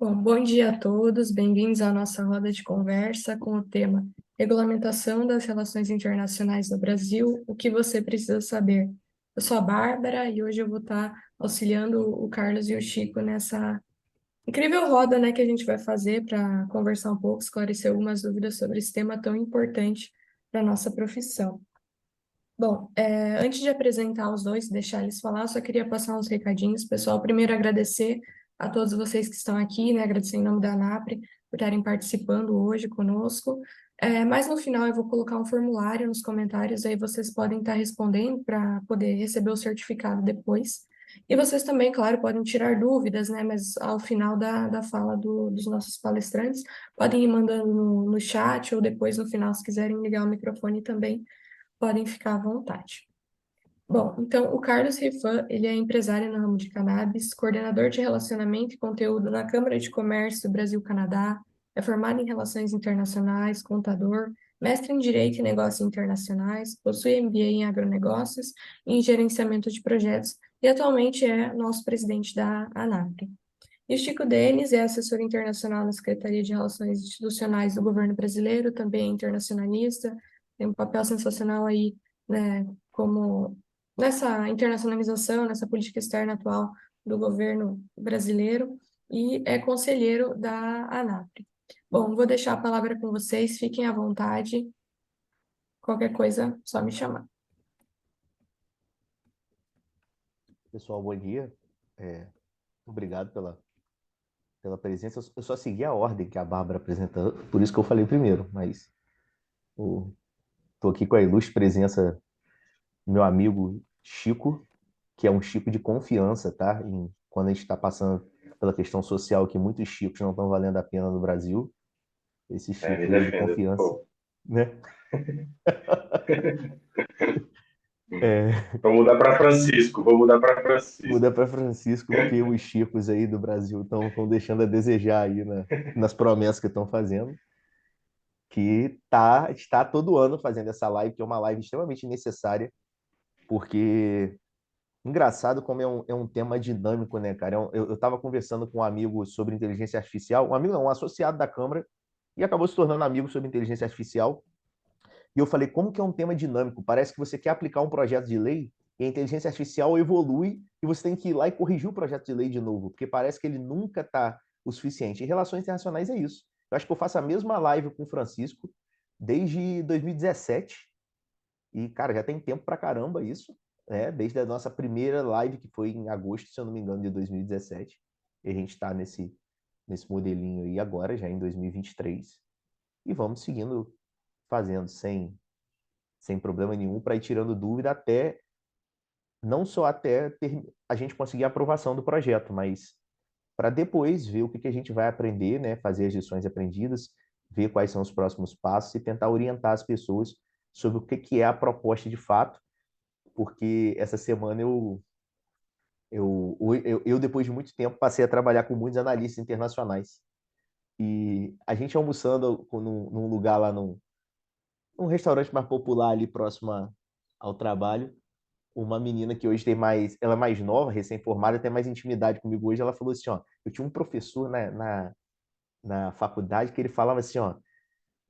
Bom, bom dia a todos, bem-vindos à nossa roda de conversa com o tema Regulamentação das Relações Internacionais no Brasil, o que você precisa saber. Eu sou a Bárbara e hoje eu vou estar auxiliando o Carlos e o Chico nessa incrível roda, né, que a gente vai fazer para conversar um pouco, esclarecer algumas dúvidas sobre esse tema tão importante para a nossa profissão. Bom, antes de apresentar os dois, deixar eles falar, só queria passar uns recadinhos. Pessoal, primeiro agradecer a todos vocês que estão aqui, né? Agradecer em nome da ANAPRE por estarem participando hoje conosco. Mas no final eu vou colocar um formulário nos comentários, aí vocês podem estar respondendo para poder receber o certificado depois. E vocês também, claro, podem tirar dúvidas, né? Mas ao final da fala dos nossos palestrantes, podem ir mandando no chat ou depois no final, se quiserem ligar o microfone também podem ficar à vontade. Bom, então o Carlos Rifan, ele é empresário no ramo de cannabis, coordenador de relacionamento e conteúdo na Câmara de Comércio Brasil-Canadá, é formado em Relações Internacionais, contador, mestre em Direito e Negócios Internacionais, possui MBA em Agronegócios e em Gerenciamento de Projetos e atualmente é nosso presidente da ANAPRE. E o Chico Denis é assessor internacional na Secretaria de Relações Institucionais do governo brasileiro, também é internacionalista, tem um papel sensacional aí, né, como nessa internacionalização, nessa política externa atual do governo brasileiro, e é conselheiro da ANAPRE. Bom, vou deixar a palavra com vocês, fiquem à vontade, qualquer coisa, só me chamar. Pessoal, bom dia. Obrigado pela presença. Eu só segui a ordem que a Bárbara apresentou, por isso que eu falei primeiro, mas estou aqui com a ilustre presença do meu amigo Chico, que é um Chico de confiança, tá? Quando a gente está passando pela questão social, que muitos Chicos não estão valendo a pena no Brasil, esse Me Chico aí de defenda. confiança, Pô. né? É, Vou mudar para Francisco. Vou mudar para Francisco. muda para Francisco, porque os Chicos aí do Brasil estão deixando a desejar aí nas promessas que estão fazendo. Que está todo ano fazendo essa live, que é uma live extremamente necessária, porque engraçado como é um tema dinâmico, né, cara? Eu estava conversando com um amigo sobre inteligência artificial, um amigo não, um associado da Câmara, e acabou se tornando amigo sobre inteligência artificial. E eu falei, como que é um tema dinâmico? Parece que você quer aplicar um projeto de lei e a inteligência artificial evolui e você tem que ir lá e corrigir o projeto de lei de novo, porque parece que ele nunca está o suficiente. Em relações internacionais é isso. Eu acho que eu faço a mesma live com o Francisco desde 2017 e, cara, já tem tempo pra caramba isso, né? Desde a nossa primeira live, que foi em agosto, se eu não me engano, de 2017. E a gente está nesse modelinho aí agora, já em 2023. E vamos seguindo fazendo sem problema nenhum para ir tirando dúvida até, não só até a gente conseguir a aprovação do projeto, mas para depois ver o que a gente vai aprender, né? Fazer as lições aprendidas, ver quais são os próximos passos e tentar orientar as pessoas sobre o que é a proposta de fato, porque essa semana depois de muito tempo, passei a trabalhar com muitos analistas internacionais. E a gente almoçando num lugar lá, num restaurante mais popular ali próximo ao trabalho, uma menina que hoje ela é mais nova, recém-formada, tem mais intimidade comigo hoje, ela falou assim, ó, eu tinha um professor na faculdade que ele falava assim, ó,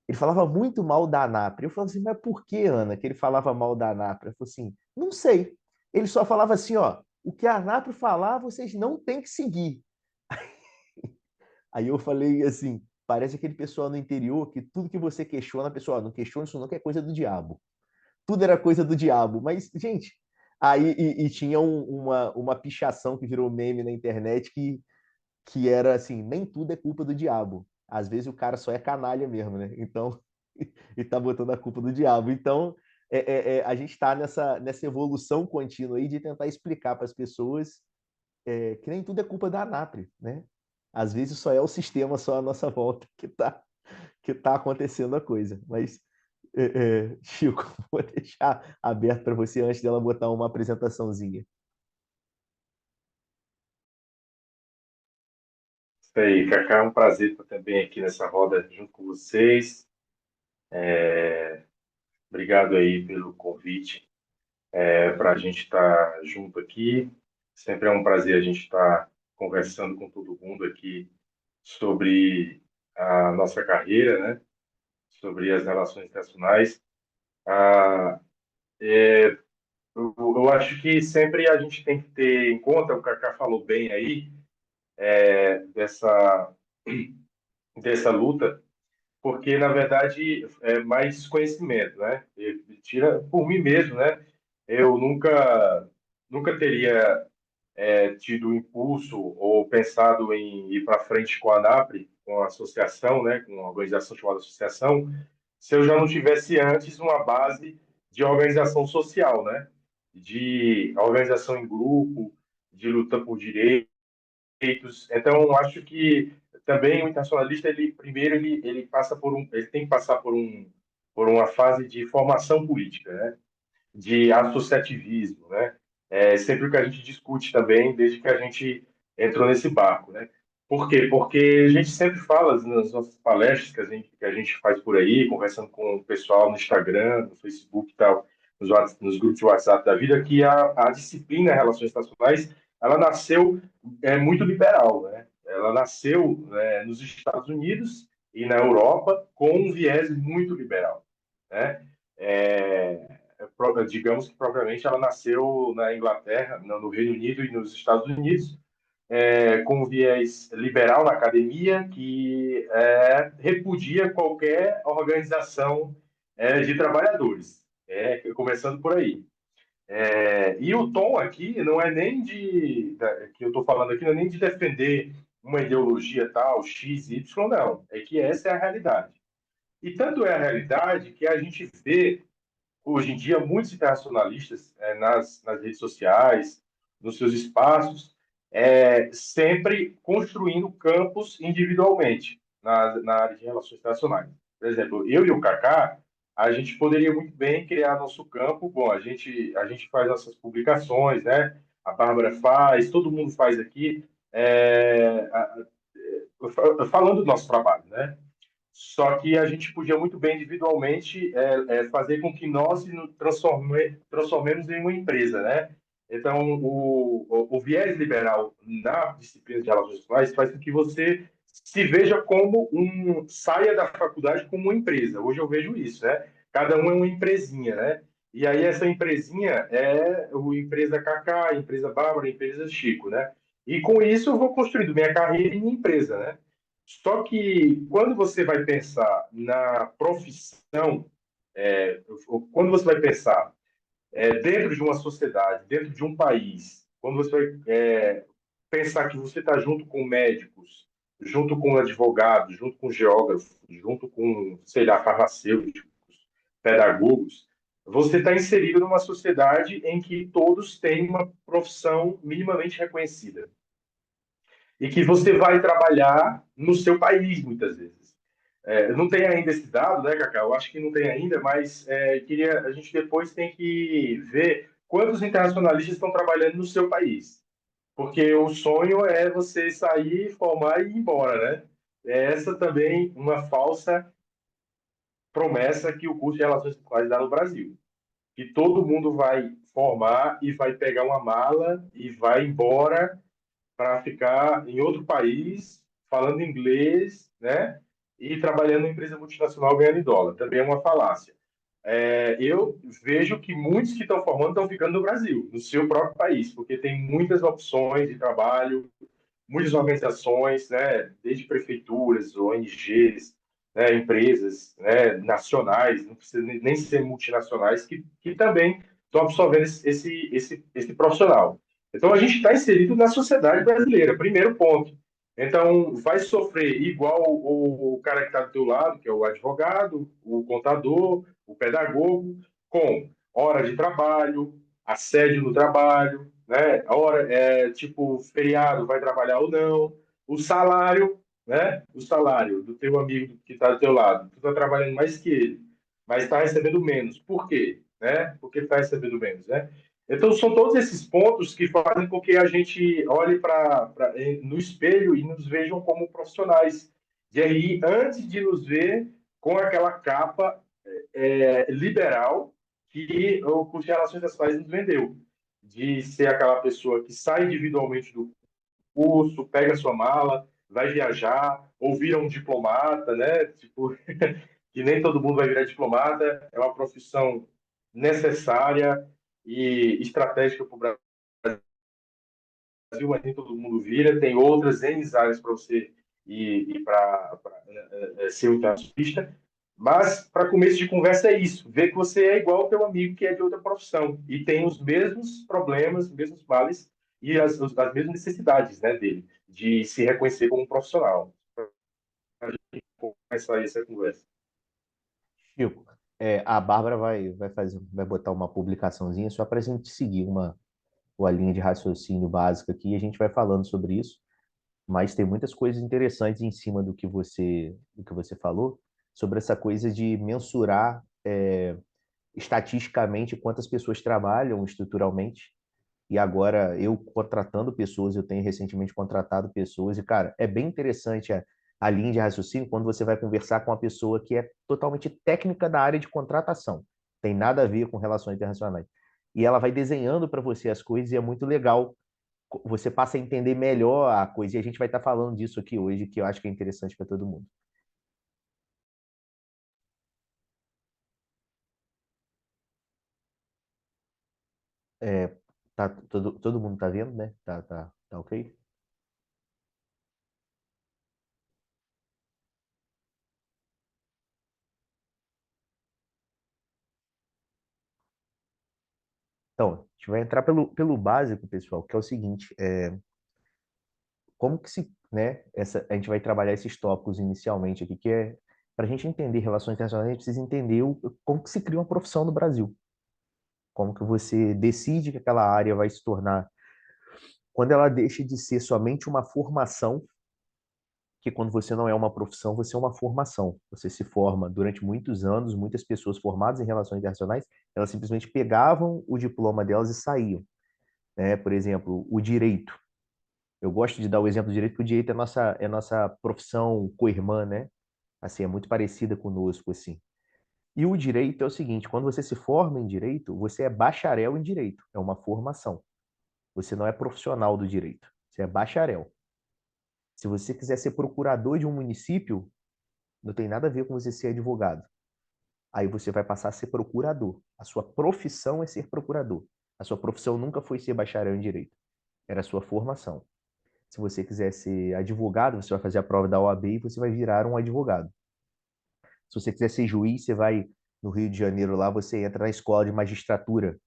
ele falava muito mal da ANAPRE. Eu falava assim, mas por que, Ana, que ele falava mal da ANAPRE? Eu falei assim, não sei. Ele só falava assim, ó, o que a ANAPRE falar, vocês não têm que seguir. Aí eu falei assim, parece aquele pessoal no interior que tudo que você questiona, pessoal, não questiona isso não, que é coisa do diabo. Tudo era coisa do diabo. Mas, gente, aí tinha uma pichação que virou meme na internet que era assim, nem tudo é culpa do diabo. Às vezes o cara só é canalha mesmo, né? Então, e tá botando a culpa do diabo. Então, a gente está nessa evolução contínua aí de tentar explicar para as pessoas que nem tudo é culpa da ANAPRE, né? Às vezes só é o sistema, só a nossa volta que tá acontecendo a coisa. Mas, Chico, vou deixar aberto para você antes dela botar uma apresentaçãozinha. Isso aí, Cacá, é um prazer estar também aqui nessa roda junto com vocês. Obrigado aí pelo convite para a gente estar junto aqui. Sempre é um prazer a gente estar conversando com todo mundo aqui sobre a nossa carreira, né? Sobre as relações internacionais. Ah, eu acho que sempre a gente tem que ter em conta, o Kaká falou bem aí, dessa, dessa luta, porque, na verdade, é mais desconhecimento, né? E tira por mim mesmo, né? Eu nunca teria tido o impulso ou pensado em ir para frente com a ANAPRE, com a associação, né? Com uma organização chamada associação, se eu já não tivesse antes uma base de organização social, né? De organização em grupo, de luta por direitos. Então, acho que também o internacionalista, ele primeiro ele passa por ele tem que passar por uma fase de formação política, né? De associativismo, né? É sempre o que a gente discute também desde que a gente entrou nesse barco, né? Por quê? Porque a gente sempre fala nas nossas palestras que a gente faz por aí, conversando com o pessoal no Instagram, no Facebook e tal, nos grupos de WhatsApp da vida, que a disciplina Relações Internacionais, ela nasceu muito liberal, né? Ela nasceu nos Estados Unidos e na Europa com um viés muito liberal, né? É, digamos que propriamente ela nasceu na Inglaterra, no Reino Unido e nos Estados Unidos, com um viés liberal na academia, que repudia qualquer organização de trabalhadores, começando por aí. E o tom aqui não é nem que eu estou falando aqui, não é nem de defender uma ideologia tal, X, Y, não. É que essa é a realidade. E tanto é a realidade que a gente vê hoje em dia, muitos internacionalistas nas redes sociais, nos seus espaços, sempre construindo campos individualmente na área de relações internacionais. Por exemplo, eu e o Kaká, a gente poderia muito bem criar nosso campo. Bom, a gente faz nossas publicações, né? A Bárbara faz, todo mundo faz aqui, falando do nosso trabalho, né? Só que a gente podia muito bem individualmente fazer com que nós nos transformemos em uma empresa, né? Então, o viés liberal na disciplina de relações internacionais faz com que você se veja saia da faculdade como uma empresa. Hoje eu vejo isso, né? Cada um é uma empresinha, né? E aí essa empresinha é a empresa Kaká, a empresa Bárbara, a empresa Chico, né? E com isso eu vou construindo minha carreira em empresa, né? Só que quando você vai pensar na profissão, quando você vai pensar dentro de uma sociedade, dentro de um país, quando você vai pensar que você está junto com médicos, junto com advogados, junto com geógrafos, junto com, sei lá, farmacêuticos, pedagogos, você está inserido numa sociedade em que todos têm uma profissão minimamente reconhecida e que você vai trabalhar no seu país, muitas vezes. Não tem ainda esse dado, né, Cacá? Eu acho que não tem ainda, mas a gente depois tem que ver quantos internacionalistas estão trabalhando no seu país. Porque o sonho é você sair, formar e ir embora, né? É essa também uma falsa promessa que o curso de Relações Internacionais dá no Brasil. Que todo mundo vai formar e vai pegar uma mala e vai embora para ficar em outro país, falando inglês, né? E trabalhando em empresa multinacional ganhando em dólar. Também é uma falácia. Eu vejo que muitos que estão formando estão ficando no Brasil, no seu próprio país, porque tem muitas opções de trabalho, muitas organizações, né, desde prefeituras, ONGs, né, empresas, né, nacionais, não precisa nem ser multinacionais, que também estão absorvendo esse profissional. Então, a gente está inserido na sociedade brasileira, primeiro ponto. Então, vai sofrer igual o cara que está do teu lado, que é o advogado, o contador, o pedagogo, com hora de trabalho, assédio no trabalho, né? A hora tipo feriado, vai trabalhar ou não, o salário, né? O salário do teu amigo que está do teu lado, tu está trabalhando mais que ele, mas está recebendo menos. Por quê? Né? Porque está recebendo menos, né? Então são todos esses pontos que fazem com que a gente olhe no espelho e nos vejam como profissionais. E aí, antes de nos ver com aquela capa liberal que o curso de Relações Internacionais nos vendeu, de ser aquela pessoa que sai individualmente do curso, pega sua mala, vai viajar, ou vira um diplomata, né? Tipo, que nem todo mundo vai virar diplomata, é uma profissão necessária e estratégica para o Brasil, mas nem todo mundo vira. Tem outras N áreas para você ir para ser um internacionalista. Mas, para começo de conversa, é isso. Ver que você é igual ao teu amigo que é de outra profissão e tem os mesmos problemas, os mesmos males e as mesmas necessidades, né, dele, de se reconhecer como um profissional. A gente começar essa conversa. Chico, a Bárbara vai botar uma publicaçãozinha só para a gente seguir uma linha de raciocínio básica aqui e a gente vai falando sobre isso. Mas tem muitas coisas interessantes em cima do que você falou sobre essa coisa de mensurar estatisticamente quantas pessoas trabalham estruturalmente. E agora eu contratando pessoas, eu tenho recentemente contratado pessoas e, cara, é bem interessante a linha de raciocínio quando você vai conversar com uma pessoa que é totalmente técnica da área de contratação. Tem nada a ver com relações internacionais. E ela vai desenhando para você as coisas e é muito legal. Você passa a entender melhor a coisa. E a gente vai estar falando disso aqui hoje, que eu acho que é interessante para todo mundo. É, todo mundo tá vendo, né? Tá ok? Então, a gente vai entrar pelo básico, pessoal, que é o seguinte: como que se, né? A gente vai trabalhar esses tópicos inicialmente aqui, que é para a gente entender relações internacionais, a gente precisa entender como que se cria uma profissão no Brasil, como que você decide que aquela área vai se tornar, quando ela deixa de ser somente uma formação, que quando você não é uma profissão, você é uma formação. Você se forma durante muitos anos, muitas pessoas formadas em relações internacionais, elas simplesmente pegavam o diploma delas e saíam, né? Por exemplo, o direito. Eu gosto de dar o exemplo do direito, porque o direito é nossa profissão co-irmã, né? Assim, é muito parecida conosco, assim. E o direito é o seguinte, quando você se forma em direito, você é bacharel em direito, é uma formação. Você não é profissional do direito, você é bacharel. Se você quiser ser procurador de um município, não tem nada a ver com você ser advogado. Aí você vai passar a ser procurador. A sua profissão é ser procurador. A sua profissão nunca foi ser bacharel em direito. Era a sua formação. Se você quiser ser advogado, você vai fazer a prova da OAB e você vai virar um advogado. Se você quiser ser juiz, você vai no Rio de Janeiro lá, você entra na escola de magistratura,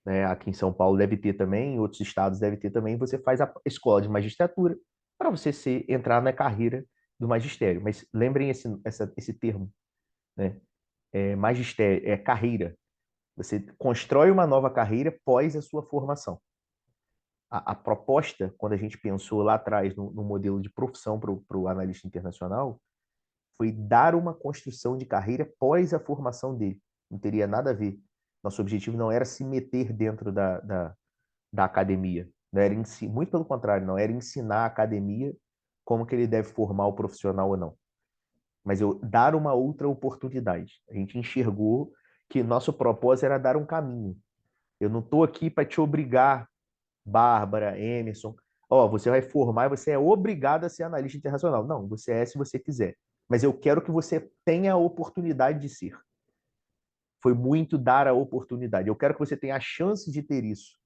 né? Aqui em São Paulo deve ter também, em outros estados deve ter também. Você faz a escola de magistratura para você entrar na carreira do magistério. Mas lembrem esse termo, né? Magistério, é carreira. Você constrói uma nova carreira após a sua formação. A proposta, quando a gente pensou lá atrás no modelo de profissão para o analista internacional, foi dar uma construção de carreira após a formação dele. Não teria nada a ver. Nosso objetivo não era se meter dentro da academia. Não era muito pelo contrário, não era ensinar a academia como que ele deve formar o profissional ou não. Mas eu dar uma outra oportunidade. A gente enxergou que nosso propósito era dar um caminho. Eu não estou aqui para te obrigar, Bárbara, Emerson. Ó, você vai formar e você é obrigado a ser analista internacional. Não, você é se você quiser. Mas eu quero que você tenha a oportunidade de ser. Foi muito dar a oportunidade. Eu quero que você tenha a chance de ter isso.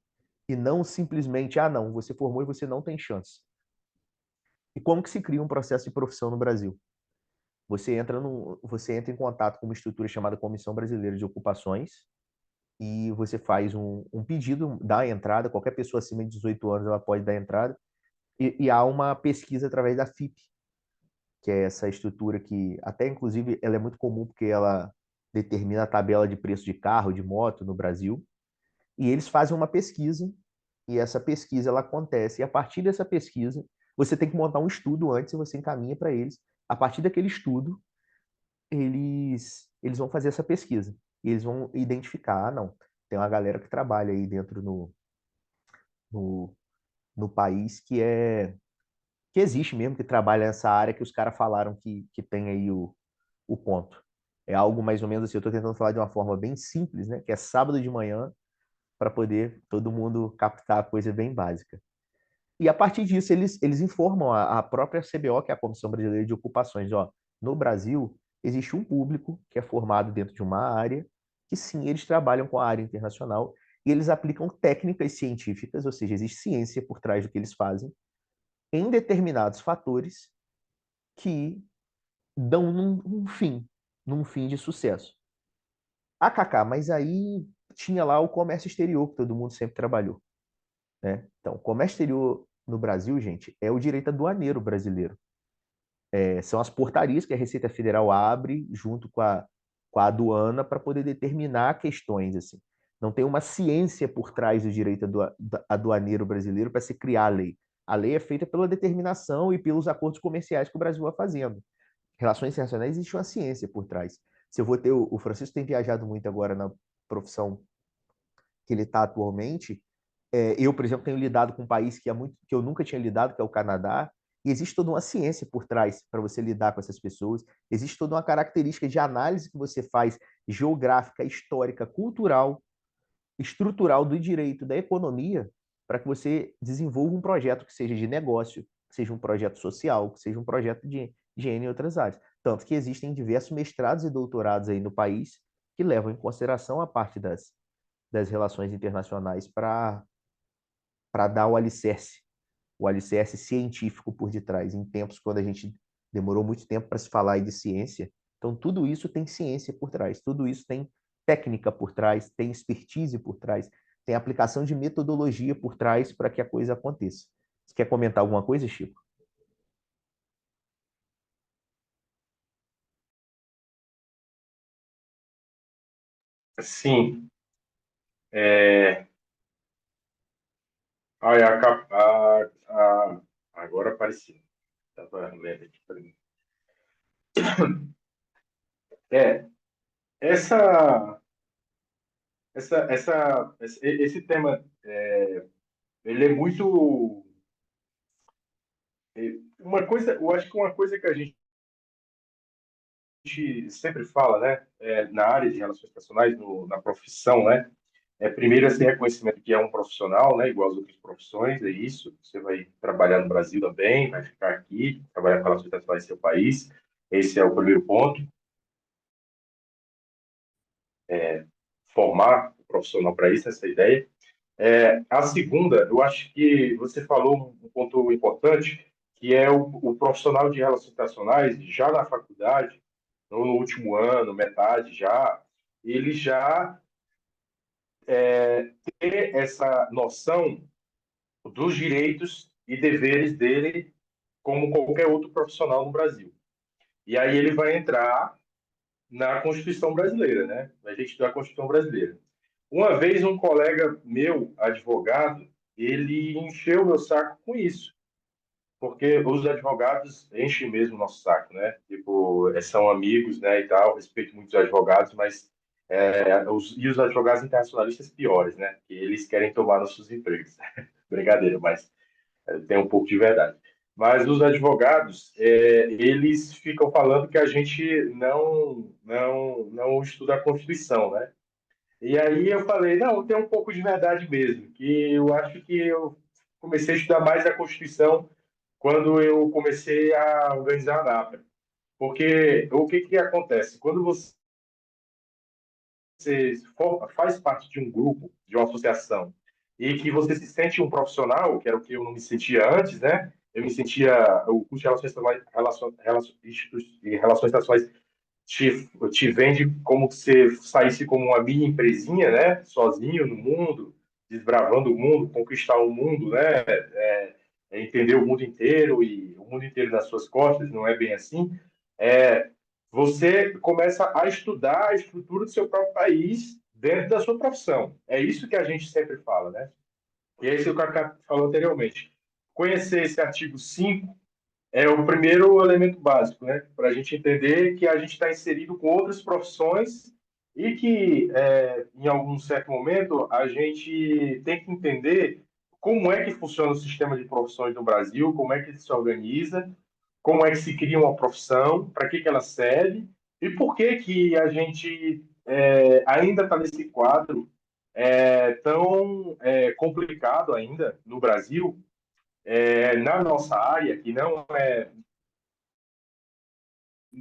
E não simplesmente, ah, não, você formou e você não tem chance. E como que se cria um processo de profissão no Brasil? Você entra em contato com uma estrutura chamada Comissão Brasileira de Ocupações e você faz um pedido da entrada, qualquer pessoa acima de 18 anos ela pode dar entrada, e há uma pesquisa através da FIP, que é essa estrutura que até inclusive ela é muito comum porque ela determina a tabela de preço de carro, de moto no Brasil, e eles fazem uma pesquisa e essa pesquisa ela acontece e a partir dessa pesquisa você tem que montar um estudo antes e você encaminha para eles. A partir daquele estudo, eles vão fazer essa pesquisa e eles vão identificar, ah, não, tem uma galera que trabalha aí dentro no, no país que existe mesmo, que trabalha nessa área que os caras falaram que tem aí o ponto. É algo mais ou menos assim, eu estou tentando falar de uma forma bem simples, né? Que é sábado de manhã, para poder todo mundo captar a coisa bem básica. E a partir disso, eles informam a própria CBO, que é a Comissão Brasileira de Ocupações, ó, no Brasil existe um público que é formado dentro de uma área, que sim, eles trabalham com a área internacional e eles aplicam técnicas científicas, ou seja, existe ciência por trás do que eles fazem, em determinados fatores que dão num fim de sucesso. Ah, Kaká, mas aí tinha lá o comércio exterior, que todo mundo sempre trabalhou, né? Então, o comércio exterior no Brasil, gente, é o direito aduaneiro brasileiro. São as portarias que a Receita Federal abre junto com a aduana para poder determinar questões assim. Não tem uma ciência por trás do direito aduaneiro brasileiro para se criar a lei. A lei é feita pela determinação e pelos acordos comerciais que o Brasil vai fazendo. Relações internacionais existe uma ciência por trás. Se eu vou ter o Francisco tem viajado muito agora na profissão que ele está atualmente. Eu, por exemplo, tenho lidado com um país que eu nunca tinha lidado, que é o Canadá, e existe toda uma ciência por trás para você lidar com essas pessoas. Existe toda uma característica de análise que você faz geográfica, histórica, cultural, estrutural do direito, da economia, para que você desenvolva um projeto que seja de negócio, que seja um projeto social, que seja um projeto de N outras áreas. Tanto que existem diversos mestrados e doutorados aí no país que levam em consideração a parte das relações internacionais para dar o alicerce científico por detrás, em tempos quando a gente demorou muito tempo para se falar de ciência. Então, tudo isso tem ciência por trás, tudo isso tem técnica por trás, tem expertise por trás, tem aplicação de metodologia por trás para que a coisa aconteça. Você quer comentar alguma coisa, Chico? Sim. É... Ai, agora apareceu. Estava lendo aqui para mim. É, essa, esse tema, ele é muito. Uma coisa, eu acho que uma coisa que a gente sempre fala, né, na área de relações internacionais, na profissão, né, primeiro esse reconhecimento que é um profissional, né, igual às outras profissões, é isso. Você vai trabalhar no Brasil também, vai ficar aqui, trabalhar com relações internacionais em seu país. Esse é o primeiro ponto. Formar o profissional para isso, essa ideia. A segunda, eu acho que você falou um ponto importante, que é o profissional de relações internacionais, já na faculdade, ou no último ano, metade já, ele já ter essa noção dos direitos e deveres dele como qualquer outro profissional no Brasil. E aí ele vai entrar na Constituição brasileira, né? A gente da Constituição brasileira. Uma vez um colega meu, advogado, ele encheu meu saco com isso, porque os advogados enchem mesmo o nosso saco, né? Tipo, são amigos, né, e tal, respeito muito os advogados, mas e os advogados internacionalistas piores, né? Que eles querem tomar nossos empregos. Brincadeira, mas tem um pouco de verdade. Mas os advogados, eles ficam falando que a gente não estuda a Constituição, né? E aí eu falei, não, tem um pouco de verdade mesmo, que eu acho que eu comecei a estudar mais a Constituição quando eu comecei a organizar a NAPA. Porque o que que acontece? Quando você faz parte de um grupo, de uma associação, e que você se sente um profissional, que era o que eu não me sentia antes, né? Eu me sentia, o curso de relações internacionais te vende como se você saísse como uma mini empresinha, né? Sozinho no mundo, desbravando o mundo, conquistar o mundo, né? Entender o mundo inteiro e o mundo inteiro nas suas costas, não é bem assim. É, você começa a estudar a estrutura do seu próprio país dentro da sua profissão. É isso que a gente sempre fala, né? E é isso que o Cacá falou anteriormente. Conhecer esse artigo 5 é o primeiro elemento básico, né? Para a gente entender que a gente está inserido com outras profissões e que, em algum certo momento, a gente tem que entender como é que funciona o sistema de profissões no Brasil, como é que ele se organiza, como é que se cria uma profissão, para que ela serve e por que que a gente ainda está nesse quadro tão complicado ainda no Brasil, Na nossa área, que não é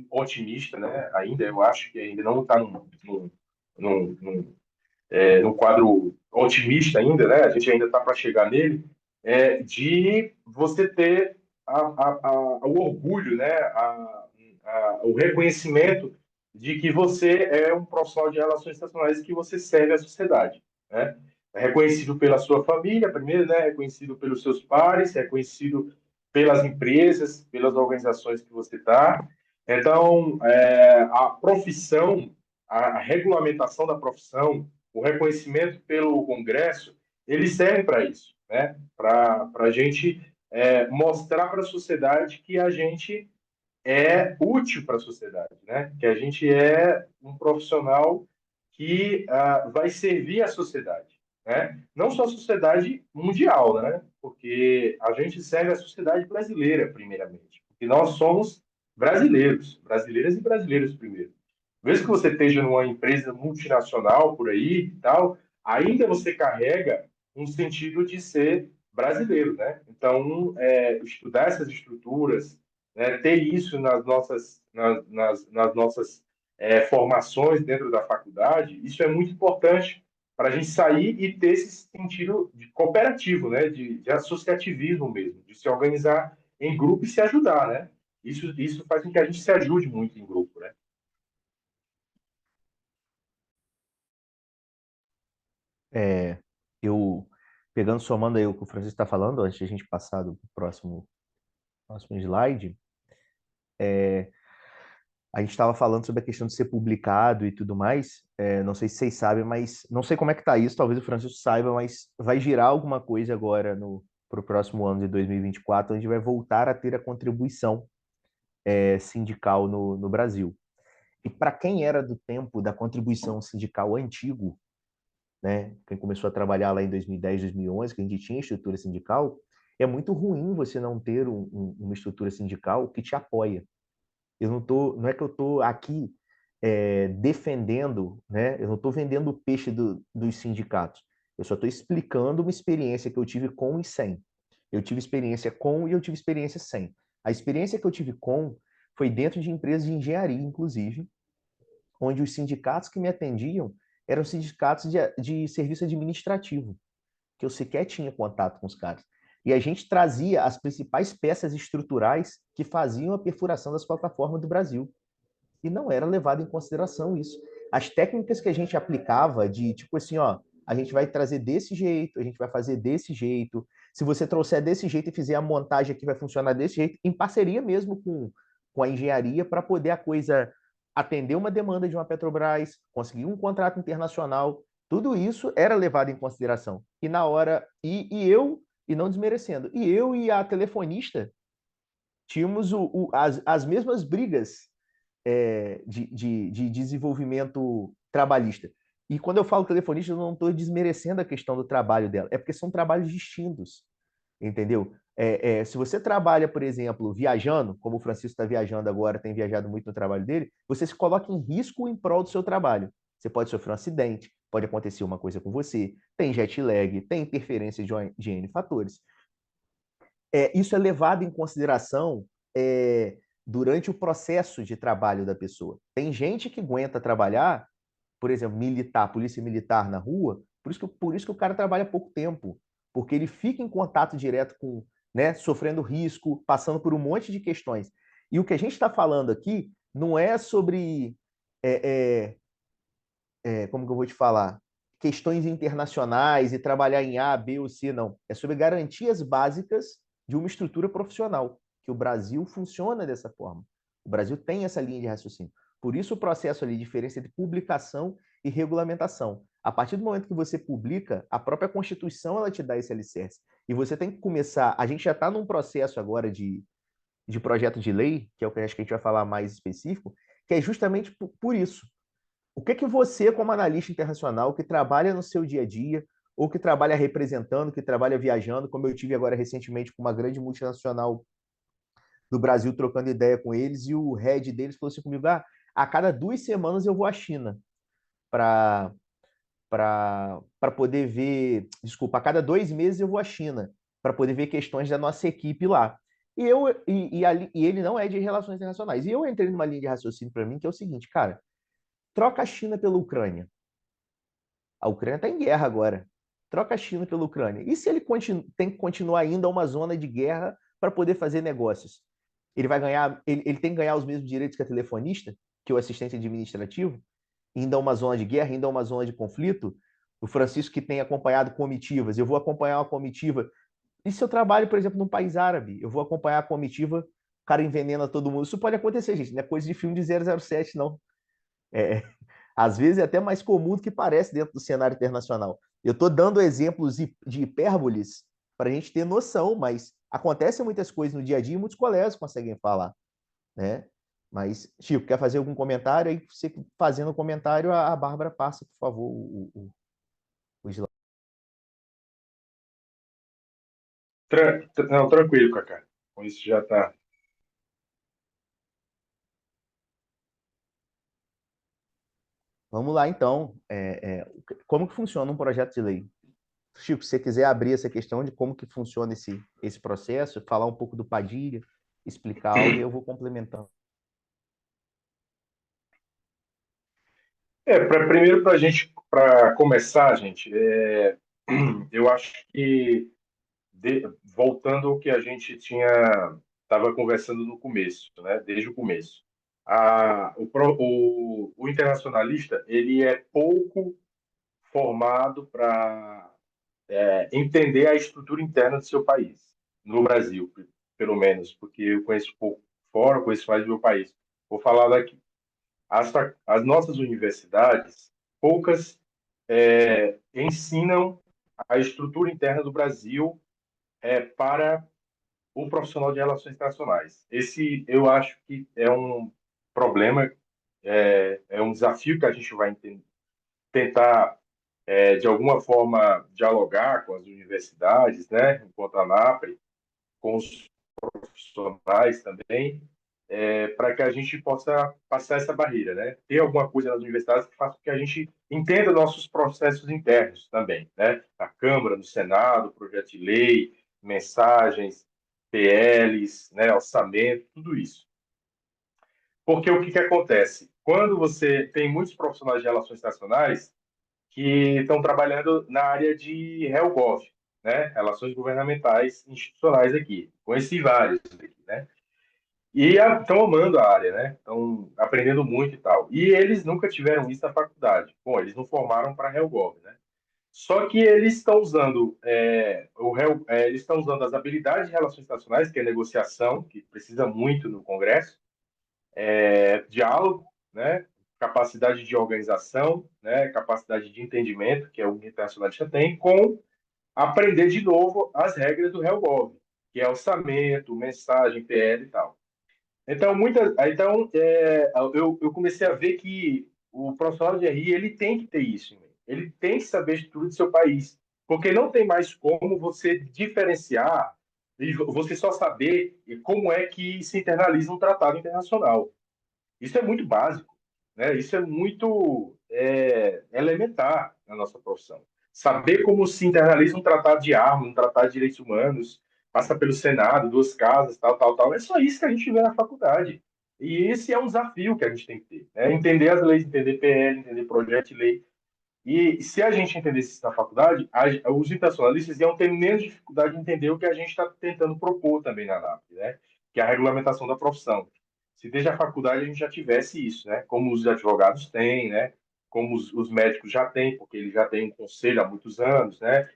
otimista, né? Ainda, eu acho que ainda não está num quadro otimista ainda, né? A gente ainda está para chegar nele, de você ter o orgulho, né? O reconhecimento de que você é um profissional de relações internacionais e que você serve à sociedade, né? É reconhecido pela sua família, primeiro, né? Reconhecido pelos seus pares, reconhecido pelas empresas, pelas organizações que você está. Então, a profissão, a regulamentação da profissão, o reconhecimento pelo Congresso, ele serve para isso, né? Para a gente mostrar para a sociedade que a gente é útil para a sociedade, né? Que a gente é um profissional que vai servir a sociedade, né? Não só a sociedade mundial, né? Porque a gente serve a sociedade brasileira, primeiramente. Porque nós somos brasileiros, brasileiras e brasileiros primeiro. Mesmo que você esteja numa empresa multinacional por aí e tal, ainda você carrega um sentido de ser brasileiro, né? Então, estudar essas estruturas, né, ter isso nas nossas formações dentro da faculdade, isso é muito importante para a gente sair e ter esse sentido de cooperativo, né, de associativismo mesmo, de se organizar em grupo e se ajudar, né? Isso faz com que a gente se ajude muito em grupo, né? É, eu, pegando, somando aí o que o Francisco está falando, antes de a gente passar do próximo slide, a gente estava falando sobre a questão de ser publicado e tudo mais. Não sei se vocês sabem, mas não sei como é que tá isso, talvez o Francisco saiba, mas vai girar alguma coisa agora para o próximo ano de 2024, onde vai voltar a ter a contribuição sindical no Brasil. E para quem era do tempo da contribuição sindical antigo, né, quem começou a trabalhar lá em 2010, 2011, que a gente tinha estrutura sindical, é muito ruim você não ter uma estrutura sindical que te apoia. Não é que eu estou aqui defendendo, né? Eu não estou vendendo o peixe dos sindicatos. Eu só estou explicando uma experiência que eu tive com e sem. Eu tive experiência com e eu tive experiência sem. A experiência que eu tive com foi dentro de empresas de engenharia, inclusive, onde os sindicatos que me atendiam eram sindicatos de serviço administrativo, que eu sequer tinha contato com os caras. E a gente trazia as principais peças estruturais que faziam a perfuração das plataformas do Brasil. E não era levado em consideração isso. As técnicas que a gente aplicava de tipo assim, ó, a gente vai trazer desse jeito, a gente vai fazer desse jeito. Se você trouxer desse jeito e fizer a montagem aqui, vai funcionar desse jeito, em parceria mesmo com a engenharia, para poder a coisa atender uma demanda de uma Petrobras, conseguir um contrato internacional. Tudo isso era levado em consideração. E na hora, e não desmerecendo, e eu e a telefonista tínhamos as mesmas brigas de desenvolvimento trabalhista. E quando eu falo telefonista, eu não estou desmerecendo a questão do trabalho dela, é porque são trabalhos distintos, entendeu? Se você trabalha, por exemplo, viajando, como o Francisco está viajando agora, tem viajado muito no trabalho dele, você se coloca em risco em prol do seu trabalho. Você pode sofrer um acidente, pode acontecer uma coisa com você, tem jet lag, tem interferência de N fatores. Isso é levado em consideração durante o processo de trabalho da pessoa. Tem gente que aguenta trabalhar, por exemplo, militar, polícia militar na rua, por isso que o cara trabalha pouco tempo, porque ele fica em contato direto com, né, sofrendo risco, passando por um monte de questões. E o que a gente está falando aqui não é sobre, é, como que eu vou te falar, questões internacionais e trabalhar em A, B ou C, não. É sobre garantias básicas de uma estrutura profissional, que o Brasil funciona dessa forma. O Brasil tem essa linha de raciocínio. Por isso o processo ali, diferença entre publicação e regulamentação. A partir do momento que você publica, a própria Constituição ela te dá esse alicerce. E você tem que começar. A gente já está num processo agora de projeto de lei, que é o que acho que a gente vai falar mais específico, que é justamente por isso. O que que você, como analista internacional, que trabalha no seu dia a dia, ou que trabalha representando, que trabalha viajando, como eu tive agora recentemente com uma grande multinacional do Brasil, trocando ideia com eles, e o head deles falou assim comigo: a cada 2 semanas eu vou à China para poder ver. Desculpa, a cada 2 meses eu vou à China para poder ver questões da nossa equipe lá. E ele não é de relações internacionais. E eu entrei numa linha de raciocínio para mim que é o seguinte, cara, troca a China pela Ucrânia. A Ucrânia está em guerra agora. Troca a China pela Ucrânia. E se ele tem que continuar ainda uma zona de guerra para poder fazer negócios? Ele vai ganhar, ele tem que ganhar os mesmos direitos que a telefonista, que o assistente administrativo, ainda uma zona de guerra, ainda uma zona de conflito. O Francisco que tem acompanhado comitivas, eu vou acompanhar uma comitiva. E se eu trabalho, por exemplo, num país árabe, eu vou acompanhar a comitiva, o cara envenena todo mundo. Isso pode acontecer, gente, não é coisa de filme de 007, não. É, às vezes é até mais comum do que parece dentro do cenário internacional. Eu estou dando exemplos de hipérboles para a gente ter noção, mas acontecem muitas coisas no dia a dia e muitos colegas conseguem falar, né? Mas, Chico, quer fazer algum comentário? Aí, você fazendo o comentário, a Bárbara passa, por favor, o slide. Não, tranquilo, Cacá. Com isso já está. Vamos lá, então. Como que funciona um projeto de lei? Chico, se você quiser abrir essa questão de como que funciona esse processo, falar um pouco do Padilha, explicar algo, e eu vou complementando. Primeiro, para começar, gente, eu acho que, voltando ao que a gente estava conversando no começo, né, desde o começo, o internacionalista ele é pouco formado para entender a estrutura interna do seu país, no Brasil, pelo menos, porque eu conheço pouco fora, eu conheço mais do meu país. Vou falar daqui. As nossas universidades, poucas ensinam a estrutura interna do Brasil para o profissional de relações internacionais. Esse, eu acho que é um problema, é um desafio que a gente vai tentar, de alguma forma, dialogar com as universidades, né, enquanto a NAPRE, com os profissionais também, para que a gente possa passar essa barreira, né? Ter alguma coisa nas universidades que faça com que a gente entenda nossos processos internos também, né? Na Câmara, no Senado, projeto de lei, mensagens, PLs, né? Orçamento, tudo isso. Porque o que acontece? Quando você tem muitos profissionais de relações internacionais que estão trabalhando na área de HelGov, né? Relações governamentais institucionais aqui. Conheci vários aqui, né? E estão amando a área, né? Estão aprendendo muito e tal. E eles nunca tiveram isso na faculdade. Bom, eles não formaram para HelGov, né? Só que eles estão usando eles estão usando as habilidades de relações internacionais, que é negociação, que precisa muito no Congresso, diálogo, né? Capacidade de organização, né? Capacidade de entendimento, que é o que o internacionalista tem, com aprender de novo as regras do HelGov, que é orçamento, mensagem, PL e tal. Eu comecei a ver que o profissional de RI ele tem que ter isso, né? Ele tem que saber de tudo do seu país, porque não tem mais como você diferenciar e você só saber como é que se internaliza um tratado internacional. Isso é muito básico, né? Isso é muito elementar na nossa profissão. Saber como se internaliza um tratado de armas, um tratado de direitos humanos, passa pelo Senado, duas casas, tal, tal, tal. É só isso que a gente vê na faculdade. E esse é um desafio que a gente tem que ter, né? Entender as leis, entender PL, entender projeto de lei. E se a gente entendesse isso na faculdade, os internacionalistas iam ter menos dificuldade de entender o que a gente está tentando propor também na NAP, né? Que é a regulamentação da profissão. Se desde a faculdade a gente já tivesse isso, né? Como os advogados têm, né? Como os médicos já têm, porque eles já têm um conselho há muitos anos, né?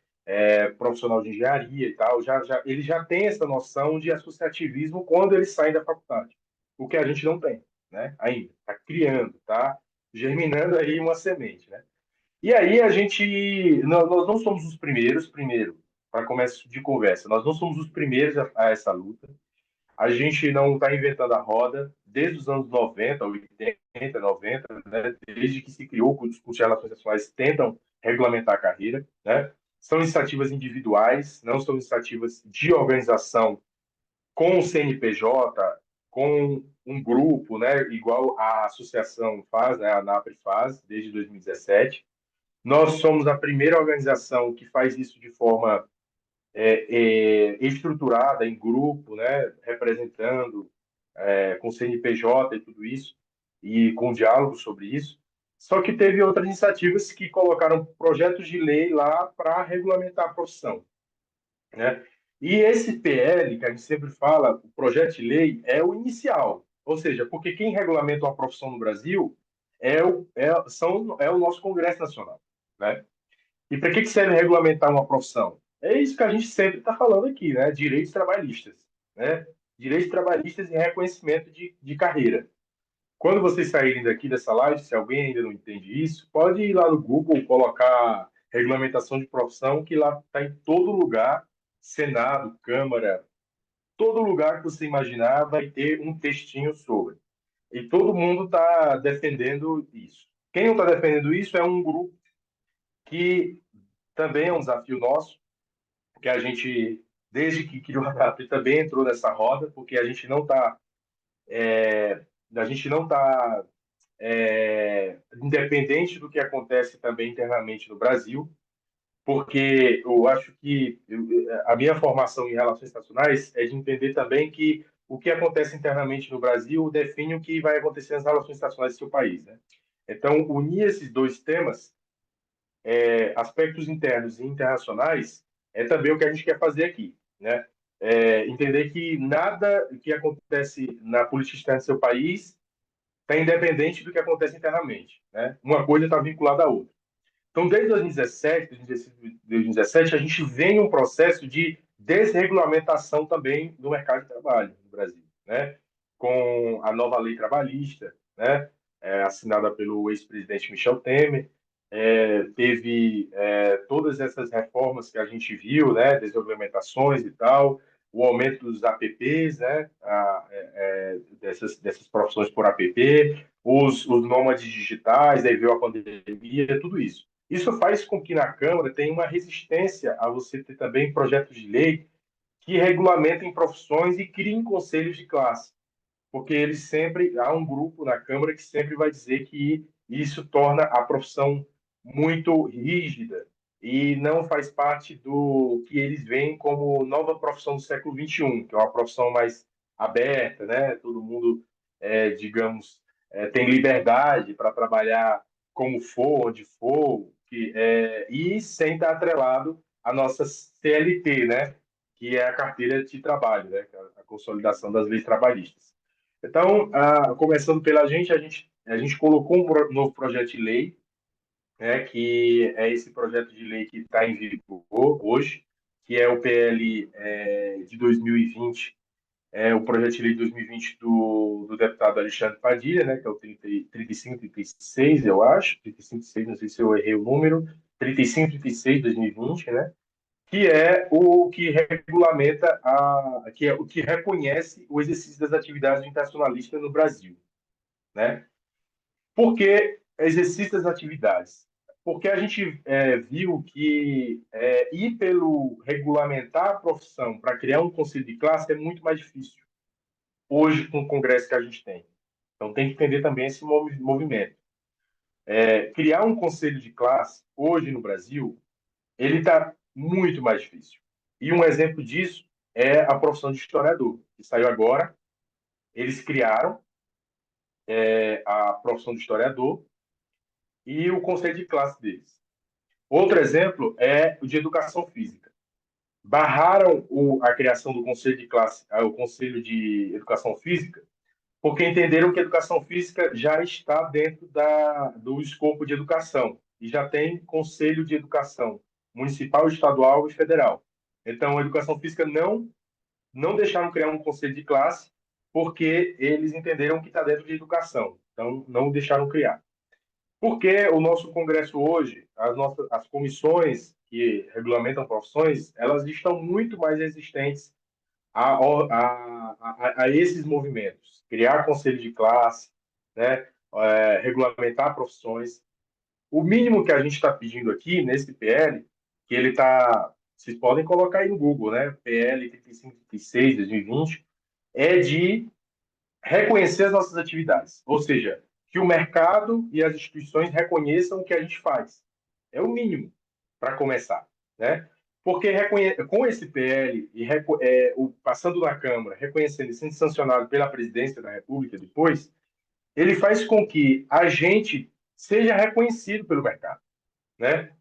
Profissional de engenharia e tal, ele já tem essa noção de associativismo quando eles saem da faculdade, o que a gente não tem, né? Ainda está criando, está germinando aí uma semente, né? E aí nós não somos os primeiros, primeiro, para começo de conversa, nós não somos os primeiros a essa luta. A gente não está inventando a roda desde os anos 90, 80, 90, né? Desde que se criou, os cursos de relações internacionais tentam regulamentar a carreira, né? São iniciativas individuais, não são iniciativas de organização com o CNPJ, com um grupo, né? Igual a associação faz, né? A ANAPRE faz, desde 2017. Nós somos a primeira organização que faz isso de forma estruturada em grupo, né, representando com CNPJ e tudo isso, e com diálogo sobre isso. Só que teve outras iniciativas que colocaram projetos de lei lá para regulamentar a profissão, né? E esse PL, que a gente sempre fala, o projeto de lei, é o inicial. Ou seja, porque quem regulamenta uma profissão no Brasil é o nosso Congresso Nacional, né? E para que serve regulamentar uma profissão? É isso que a gente sempre está falando aqui, né? Direitos trabalhistas, né? Direitos trabalhistas e reconhecimento de carreira. Quando vocês saírem daqui dessa live, se alguém ainda não entende isso, pode ir lá no Google, colocar regulamentação de profissão, que lá está em todo lugar, Senado, Câmara, todo lugar que você imaginar vai ter um textinho sobre. E todo mundo está defendendo isso. Quem não está defendendo isso é um grupo que também é um desafio nosso, porque a gente, desde que criou a DAP, também entrou nessa roda, porque a gente não tá independente do que acontece também internamente no Brasil, porque eu acho que a minha formação em relações internacionais é de entender também que o que acontece internamente no Brasil define o que vai acontecer nas relações internacionais do seu país, né? Então, unir esses dois temas, aspectos internos e internacionais, é também o que a gente quer fazer aqui, né? Entender que nada que acontece na política externa do seu país está independente do que acontece internamente, né? Uma coisa está vinculada à outra. Então, desde 2017, a gente vem um processo de desregulamentação também do mercado de trabalho no Brasil, né? Com a nova lei trabalhista, né? Assinada pelo ex-presidente Michel Temer, teve todas essas reformas que a gente viu, né? Desregulamentações e tal, o aumento dos APPs, né? Dessas profissões por APP, os nômades digitais, aí veio a pandemia, tudo isso. Isso faz com que na Câmara tenha uma resistência a você ter também projetos de lei que regulamentem profissões e criem conselhos de classe, porque eles sempre há um grupo na Câmara que sempre vai dizer que isso torna a profissão muito rígida e não faz parte do que eles veem como nova profissão do século XXI, que é uma profissão mais aberta, né? Todo mundo, digamos, tem liberdade para trabalhar como for, onde for, e sem estar atrelado à nossa CLT, né? Que é a carteira de trabalho, né? A consolidação das leis trabalhistas. Então, começando pela gente, a gente colocou um novo projeto de lei, né, que é esse projeto de lei que está em vigor hoje, que é o PL de 2020, o projeto de lei de 2020 do deputado Alexandre Padilha, né, que é o 3536, eu acho, 3536, não sei se eu errei o número, 3536 de 2020, né, que é o que regulamenta que é o que reconhece o exercício das atividades internacionalistas no Brasil, né? Por que exercício das atividades? Porque a gente viu que ir pelo regulamentar a profissão para criar um conselho de classe é muito mais difícil hoje com o congresso que a gente tem. Então tem que entender também esse movimento. Criar um conselho de classe hoje no Brasil ele está muito mais difícil. E um exemplo disso é a profissão de historiador, que saiu agora. Eles criaram a profissão de historiador e o conselho de classe deles. Outro exemplo é o de educação física. Barraram a criação do conselho de classe, o conselho de educação física, porque entenderam que a educação física já está dentro do escopo de educação e já tem conselho de educação municipal, estadual e federal. Então, a educação física não deixaram criar um conselho de classe porque eles entenderam que está dentro de educação. Então, não deixaram criar. Porque o nosso Congresso hoje, as comissões que regulamentam profissões, elas estão muito mais resistentes a esses movimentos. Criar conselho de classe, né? Regulamentar profissões. O mínimo que a gente está pedindo aqui, nesse PL, que ele está... Vocês podem colocar aí no Google, né? PL 3536, 2020, é de reconhecer as nossas atividades. Ou seja, que o mercado e as instituições reconheçam o que a gente faz. É o mínimo para começar, né? Porque com esse PL e passando na Câmara, reconhecendo e sendo sancionado pela Presidência da República depois, ele faz com que a gente seja reconhecido pelo mercado, né?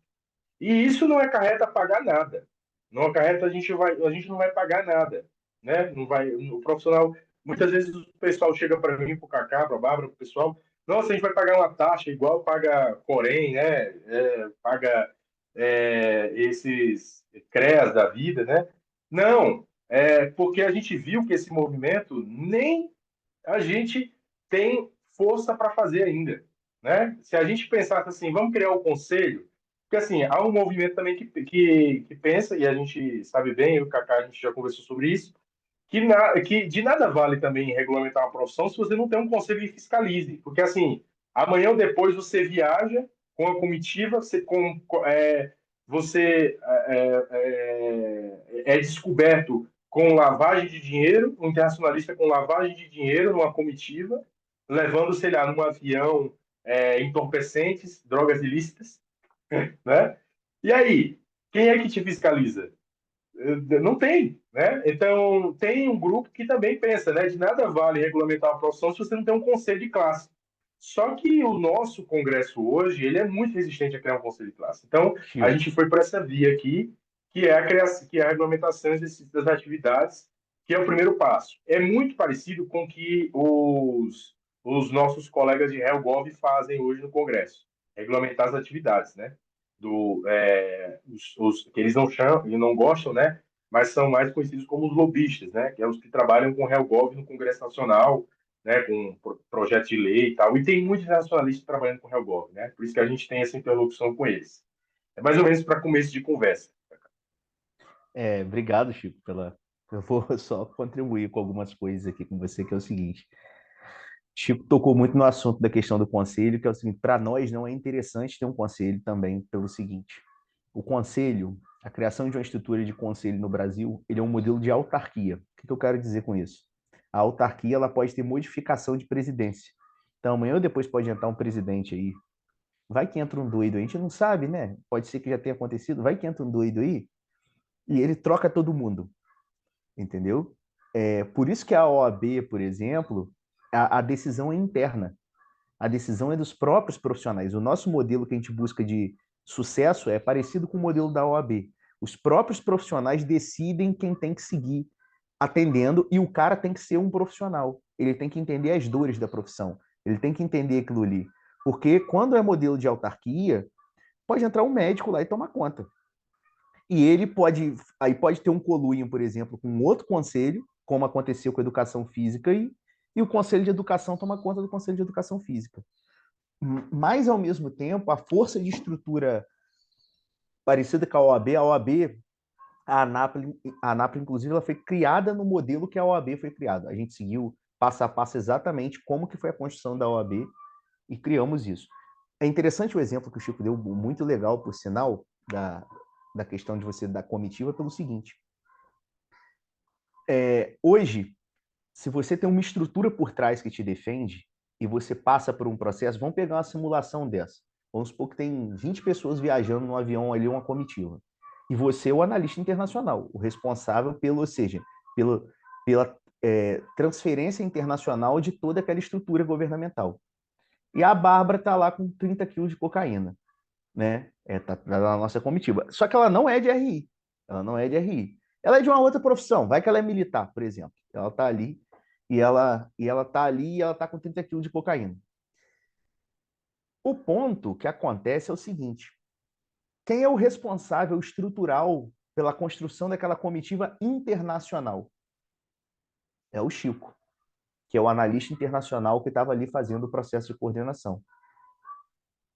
E isso não acarreta pagar nada. Não acarreta, a gente não vai pagar nada, né? Não vai, o profissional, muitas vezes o pessoal chega para mim, para o Cacá, para a Bárbara, para o pessoal, nossa, a gente vai pagar uma taxa igual paga Corém, né? Paga esses CREAS da vida, né? Não, porque a gente viu que esse movimento nem a gente tem força para fazer ainda, né? Se a gente pensasse assim, vamos criar o conselho, porque assim, há um movimento também que pensa, e a gente sabe bem, o Kaká, a gente já conversou sobre isso, que de nada vale também regulamentar uma profissão se você não tem um conselho que fiscalize, porque assim, amanhã ou depois você viaja com a comitiva, você é descoberto com lavagem de dinheiro, um internacionalista com lavagem de dinheiro numa comitiva, levando, sei lá, num avião entorpecentes, drogas ilícitas, né? E aí, quem é que te fiscaliza? Não tem, né? Então, tem um grupo que também pensa, né? De nada vale regulamentar uma profissão se você não tem um conselho de classe. Só que o nosso Congresso hoje, ele é muito resistente a criar um conselho de classe. Então, a Chico, gente foi por essa via aqui, que é a criação, que é a regulamentação e exercício das atividades, que é o primeiro passo. É muito parecido com o que os nossos colegas de RelGov fazem hoje no Congresso, regulamentar as atividades, né? Que eles não chamam, e não gostam, né? Mas são mais conhecidos como os lobistas, né? Que é os que trabalham com o RelGov no Congresso Nacional, né? Com projeto de lei e tal. E tem muitos nacionalistas trabalhando com o RelGov, né? Por isso que a gente tem essa interlocução com eles. É mais ou menos para começo de conversa. obrigado, Chico, pela. Eu vou só contribuir com algumas coisas aqui com você, que é o seguinte. Chico tocou muito no assunto da questão do conselho, que é o seguinte, para nós não é interessante ter um conselho também pelo seguinte, o conselho, a criação de uma estrutura de conselho no Brasil, ele é um modelo de autarquia. O que eu quero dizer com isso? A autarquia, ela pode ter modificação de presidência. Então, amanhã ou depois pode entrar um presidente aí, vai que entra um doido aí, a gente não sabe, né? Pode ser que já tenha acontecido, vai que entra um doido aí e ele troca todo mundo, entendeu? Por isso que a OAB, por exemplo, a decisão é interna. A decisão é dos próprios profissionais. O nosso modelo que a gente busca de sucesso é parecido com o modelo da OAB. Os próprios profissionais decidem quem tem que seguir atendendo e o cara tem que ser um profissional. Ele tem que entender as dores da profissão. Ele tem que entender aquilo ali. Porque quando é modelo de autarquia, pode entrar um médico lá e tomar conta. E ele pode ter um conluio, por exemplo, com outro conselho, como aconteceu com a educação física, e o conselho de educação toma conta do conselho de educação física. Mas, ao mesmo tempo, a força de estrutura parecida com a OAB, a ANAP, inclusive, ela foi criada no modelo que a OAB foi criada. A gente seguiu passo a passo exatamente como que foi a construção da OAB e criamos isso. É interessante o exemplo que o Chico deu, muito legal, por sinal, da questão de você da comitiva, pelo seguinte. Hoje, se você tem uma estrutura por trás que te defende e você passa por um processo, vamos pegar uma simulação dessa. Vamos supor que tem 20 pessoas viajando no avião ali, uma comitiva. E você é o analista internacional, o responsável pelo, ou seja, pela transferência internacional de toda aquela estrutura governamental. E a Bárbara está lá com 30 quilos de cocaína, né? Tá na nossa comitiva. Só que ela não é de RI. Ela não é de RI. Ela é de uma outra profissão. Vai que ela é militar, por exemplo. Ela está ali e ela tá ali e ela tá com 30 quilos de cocaína. O ponto que acontece é o seguinte: quem é o responsável estrutural pela construção daquela comitiva internacional? É o Chico, que é o analista internacional que estava ali fazendo o processo de coordenação.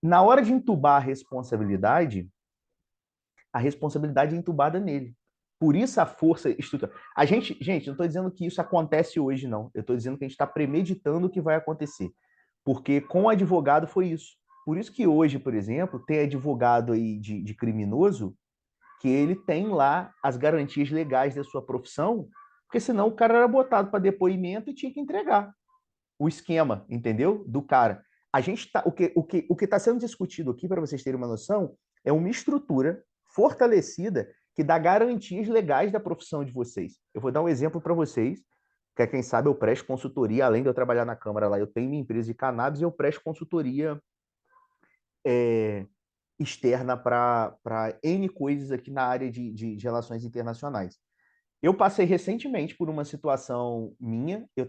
Na hora de entubar a responsabilidade é entubada nele. Por isso a força estrutural. Gente, não estou dizendo que isso acontece hoje, não. Eu estou dizendo que a gente está premeditando o que vai acontecer. Porque com o advogado foi isso. Por isso que hoje, por exemplo, tem advogado aí de criminoso que ele tem lá as garantias legais da sua profissão, porque senão o cara era botado para depoimento e tinha que entregar o esquema, entendeu? Do cara. A gente tá, o que está sendo discutido aqui, para vocês terem uma noção, é uma estrutura fortalecida que dá garantias legais da profissão de vocês. Eu vou dar um exemplo para vocês, que quem sabe eu presto consultoria, além de eu trabalhar na Câmara lá, eu tenho minha empresa de cannabis e eu presto consultoria externa para N coisas aqui na área de relações internacionais. Eu passei recentemente por uma situação minha, eu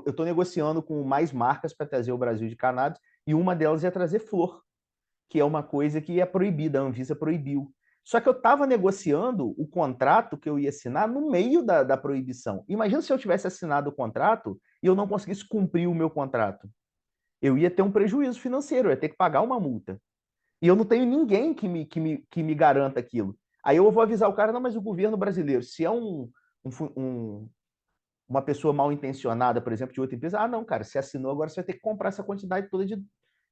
estou negociando com mais marcas para trazer o Brasil de cannabis, e uma delas é trazer flor, que é uma coisa que é proibida, a Anvisa proibiu. Só que eu estava negociando o contrato que eu ia assinar no meio da proibição. Imagina se eu tivesse assinado o contrato e eu não conseguisse cumprir o meu contrato. Eu ia ter um prejuízo financeiro, eu ia ter que pagar uma multa. E eu não tenho ninguém que me garanta aquilo. Aí eu vou avisar o cara, não, mas o governo brasileiro, se é uma pessoa mal intencionada, por exemplo, de outra empresa, ah, não, cara, você assinou, agora você vai ter que comprar essa quantidade toda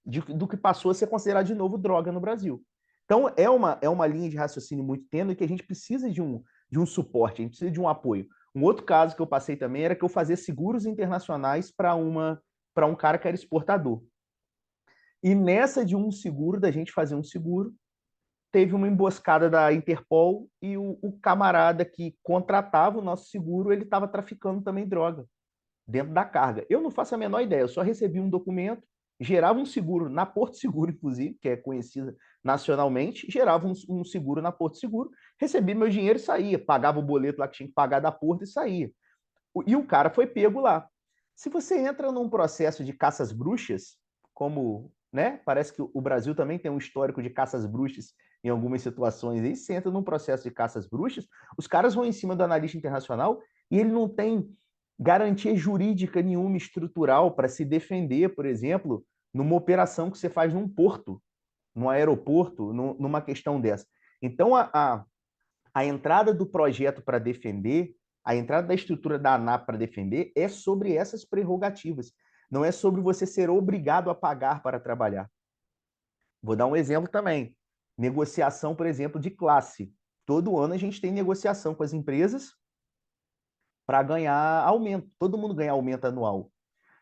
do que passou a ser considerado de novo droga no Brasil. Então, é uma linha de raciocínio muito tênue que a gente precisa de um suporte, a gente precisa de um apoio. Um outro caso que eu passei também era que eu fazia seguros internacionais para um cara que era exportador. E nessa de um seguro, da gente fazer um seguro, teve uma emboscada da Interpol e o camarada que contratava o nosso seguro, ele estava traficando também droga dentro da carga. Eu não faço a menor ideia, eu só recebi um documento, gerava um seguro na Porto Seguro, inclusive, que é conhecida nacionalmente, gerava um seguro na Porto Seguro, recebi meu dinheiro e saía, pagava o boleto lá que tinha que pagar da Porto e saía. E o cara foi pego lá. Se você entra num processo de caças bruxas, como, né, parece que o Brasil também tem um histórico de caças bruxas em algumas situações, aí você entra num processo de caças bruxas, os caras vão em cima do analista internacional e ele não tem garantia jurídica nenhuma estrutural para se defender, por exemplo, numa operação que você faz num porto, num aeroporto, numa questão dessa. Então, a entrada do projeto para defender, a entrada da estrutura da ANAP para defender é sobre essas prerrogativas. Não é sobre você ser obrigado a pagar para trabalhar. Vou dar um exemplo também. Negociação, por exemplo, de classe. Todo ano a gente tem negociação com as empresas para ganhar aumento. Todo mundo ganha aumento anual.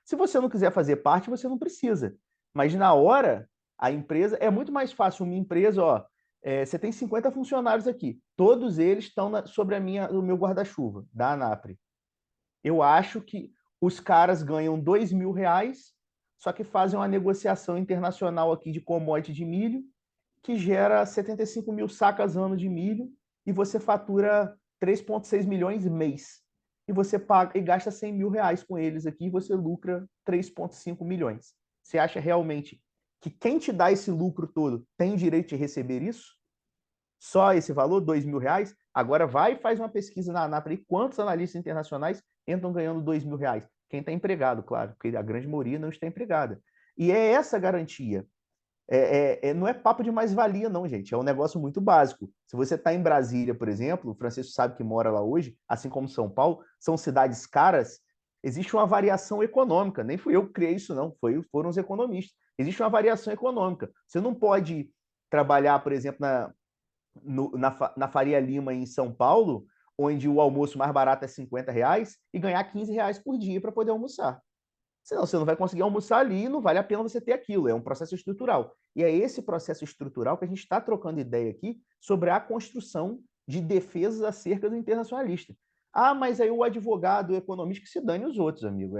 Se você não quiser fazer parte, você não precisa. Mas na hora, a empresa é muito mais fácil uma empresa, ó, você tem 50 funcionários aqui, todos eles estão sobre o meu guarda-chuva da Anapre. Eu acho que os caras ganham R$ 2.000, só que fazem uma negociação internacional aqui de commodity de milho, que gera 75 mil sacas ano de milho, e você fatura 3,6 milhões mês. E você paga e gasta R$ 100.000 com eles aqui, e você lucra 3,5 milhões. Você acha realmente que quem te dá esse lucro todo tem o direito de receber isso? Só esse valor, R$ 2.000? Agora vai e faz uma pesquisa na ANAP aí, quantos analistas internacionais entram ganhando R$ 2.000? Quem está empregado, claro, porque a grande maioria não está empregada. E é essa garantia. Não é papo de mais-valia, não, gente. É um negócio muito básico. Se você está em Brasília, por exemplo, o Francisco sabe que mora lá hoje, assim como São Paulo, são cidades caras, existe uma variação econômica. Nem fui eu que criei isso, não. Foram os economistas. Existe uma variação econômica. Você não pode trabalhar, por exemplo, na Faria Lima, em São Paulo, onde o almoço mais barato é R$ 50, e ganhar R$ 15 por dia para poder almoçar. Senão você não vai conseguir almoçar ali e não vale a pena você ter aquilo. É um processo estrutural. E é esse processo estrutural que a gente está trocando ideia aqui sobre a construção de defesas acerca do internacionalista. Ah, mas aí o advogado, o economista, que se dane os outros, amigo.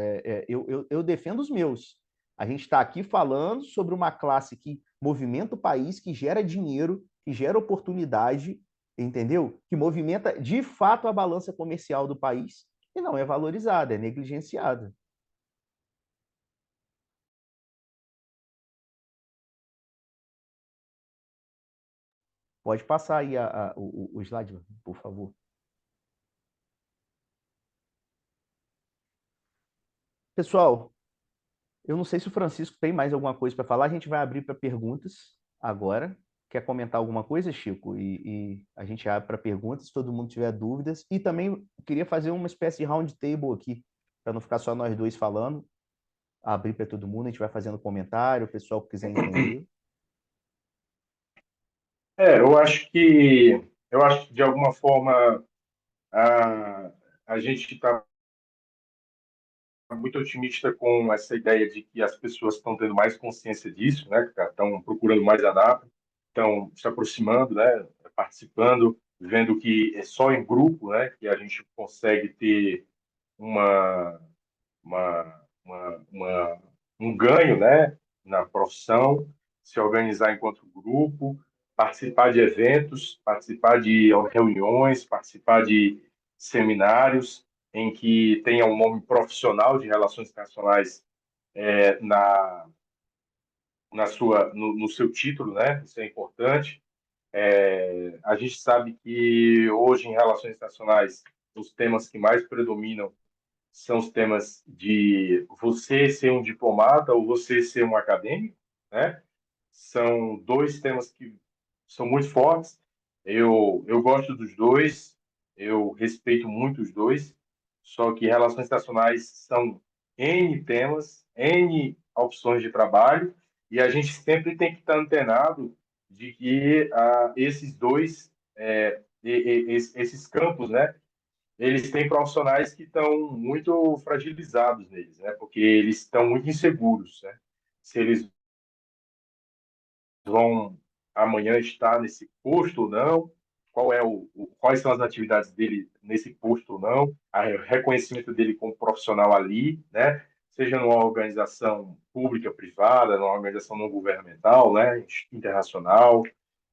Eu defendo os meus. A gente está aqui falando sobre uma classe que movimenta o país, que gera dinheiro, que gera oportunidade, entendeu? Que movimenta de fato a balança comercial do país e não é valorizada, é negligenciada. Pode passar aí o slide, por favor. Pessoal, eu não sei se o Francisco tem mais alguma coisa para falar. A gente vai abrir para perguntas agora. Quer comentar alguma coisa, Chico? E a gente abre para perguntas, se todo mundo tiver dúvidas. E também queria fazer uma espécie de round table aqui, para não ficar só nós dois falando. Abrir para todo mundo, a gente vai fazendo comentário, o pessoal que quiser entender. Eu acho que de alguma forma a gente está muito otimista com essa ideia de que as pessoas estão tendo mais consciência disso, né? Estão procurando mais a NAP, estão se aproximando, né? Participando. vendo que é só em grupo, né, que a gente consegue ter uma, um ganho, né, na profissão, se organizar enquanto grupo, participar de eventos, participar de reuniões, participar de seminários em que tenha um nome profissional de relações internacionais na, no seu título, né? Isso é importante. A gente sabe que hoje em relações internacionais os temas que mais predominam são os temas de você ser um diplomata ou você ser um acadêmico, né? São dois temas que são muito fortes. Eu gosto dos dois, eu respeito muito os dois, só que relações internacionais são N temas, N opções de trabalho, e a gente sempre tem que estar antenado de que esses dois, esses campos, né, eles têm profissionais que estão muito fragilizados neles, né? Porque eles estão muito inseguros, né? Se eles vão amanhã estar nesse posto ou não, quais são as atividades dele nesse posto ou não, o reconhecimento dele como profissional ali, né? Seja numa organização pública, privada, numa organização não governamental, né? Internacional,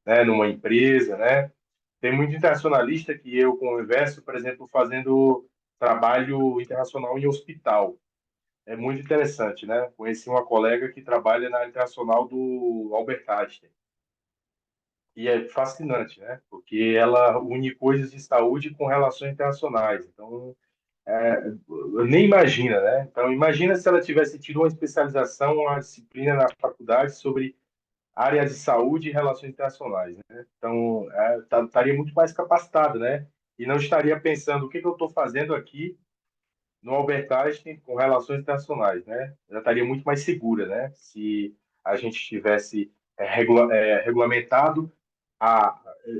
né? Numa empresa, né? Tem muito internacionalista que eu converso, por exemplo, fazendo trabalho internacional em hospital. É muito interessante, né? Conheci uma colega que trabalha na internacional do Albert Einstein. E é fascinante, né? Porque ela une coisas de saúde com relações internacionais. Então, nem imagina, né? Então, imagina se ela tivesse tido uma especialização, uma disciplina na faculdade sobre área de saúde e relações internacionais, né? Então, estaria muito mais capacitado, né? E não estaria pensando o que eu estou fazendo aqui no Albert Einstein com relações internacionais, né? Já estaria muito mais segura, né? Se a gente tivesse regulamentado a,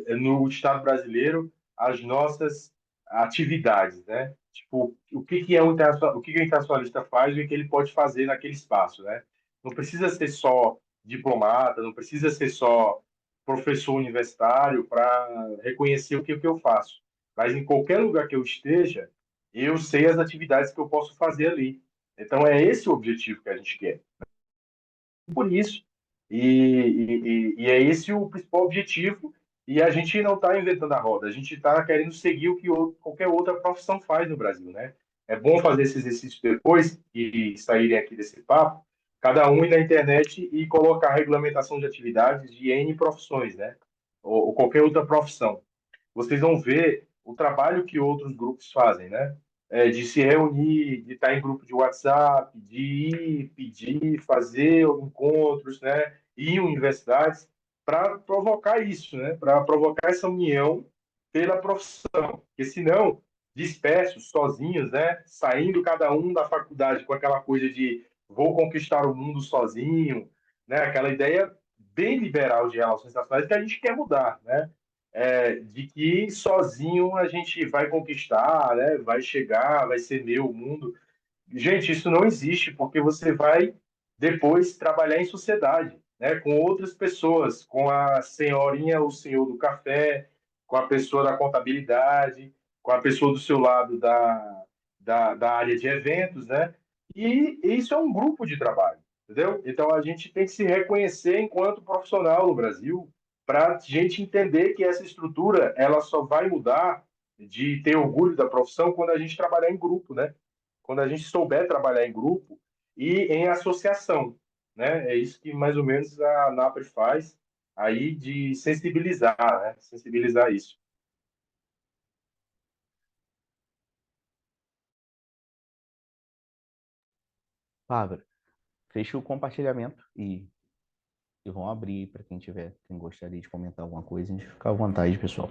no Estado brasileiro as nossas atividades, né? Tipo, o que o internacionalista faz e o que ele pode fazer naquele espaço, né? Não precisa ser só diplomata, não precisa ser só professor universitário para reconhecer o que eu faço. Mas em qualquer lugar que eu esteja, eu sei as atividades que eu posso fazer ali. Então é esse o objetivo que a gente quer. Por isso, e é esse o principal objetivo, e a gente não está inventando a roda, a gente está querendo seguir o que qualquer outra profissão faz no Brasil, né? É bom fazer esse exercício depois e saírem aqui desse papo, cada um ir na internet e colocar a regulamentação de atividades de N profissões, né? Ou qualquer outra profissão. Vocês vão ver o trabalho que outros grupos fazem, né? De se reunir, de estar em grupo de WhatsApp, de ir, pedir, fazer encontros, né? Ir em universidades para provocar isso, né? Para provocar essa união pela profissão, porque senão dispersos, sozinhos, né? Saindo cada um da faculdade com aquela coisa de vou conquistar o mundo sozinho, né? Aquela ideia bem liberal de relações internacionais que a gente quer mudar, né? De que sozinho a gente vai conquistar, né? Vai chegar, vai ser meu o mundo. Gente, isso não existe, porque você vai depois trabalhar em sociedade, né? Com outras pessoas, com a senhorinha ou senhor do café, com a pessoa da contabilidade, com a pessoa do seu lado da área de eventos, né? E isso é um grupo de trabalho, entendeu? Então a gente tem que se reconhecer enquanto profissional no Brasil, para a gente entender que essa estrutura ela só vai mudar de ter orgulho da profissão quando a gente trabalhar em grupo, né? Quando a gente souber trabalhar em grupo e em associação, né? É isso que mais ou menos a NAPRE faz aí de sensibilizar, né? Sensibilizar isso. Bárbara, fecha o compartilhamento e vão abrir para quem gostaria de comentar alguma coisa, a gente fica à vontade, pessoal.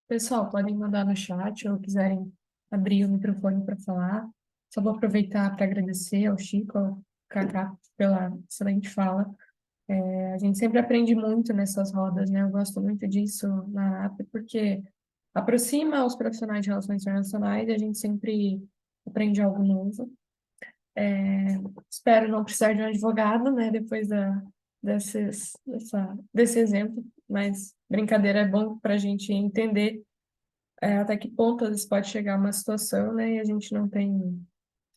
Pessoal, podem mandar no chat ou quiserem abrir o microfone para falar. Só vou aproveitar para agradecer ao Chico, ao Kaká, pela excelente fala. A gente sempre aprende muito nessas rodas, né? Eu gosto muito disso na AP, porque aproxima os profissionais de relações internacionais e a gente sempre aprende algo novo. Espero não precisar de um advogado, né? Depois desse exemplo, mas brincadeira é bom para a gente entender até que ponto às vezes pode chegar uma situação, né, e a gente não tem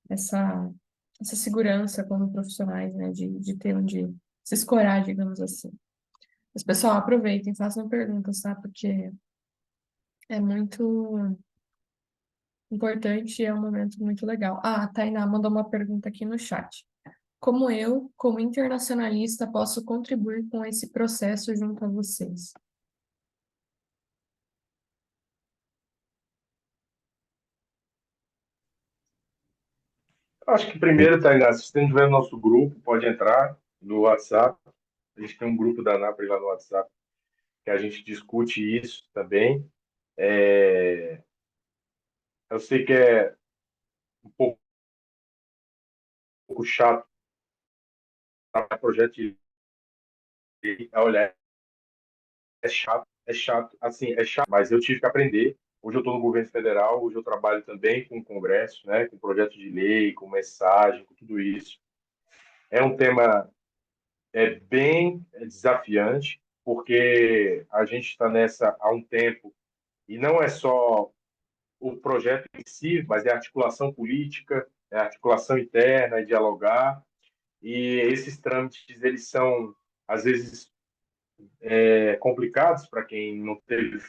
essa, essa segurança como profissionais, né, de ter onde se escorar, digamos assim. Mas, pessoal, aproveitem, façam perguntas, tá? Porque é muito importante e é um momento muito legal. Ah, a Tainá mandou uma pergunta aqui no chat. Como eu, como internacionalista, posso contribuir com esse processo junto a vocês? Acho que primeiro, Tainá, se você estiver no nosso grupo, pode entrar no WhatsApp. A gente tem um grupo da ANAPRE lá no WhatsApp que a gente discute isso também. Eu sei que é um pouco chato o projeto de lei. Olha, é chato, assim, é chato, mas eu tive que aprender. Hoje eu estou no governo federal, hoje eu trabalho também com o Congresso, né, com projeto de lei, com mensagem, com tudo isso. É um tema bem desafiante, porque a gente está nessa há um tempo e não é só o projeto em si, mas é a articulação política, é a articulação interna, é dialogar, e esses trâmites, eles são, às vezes, complicados para quem não teve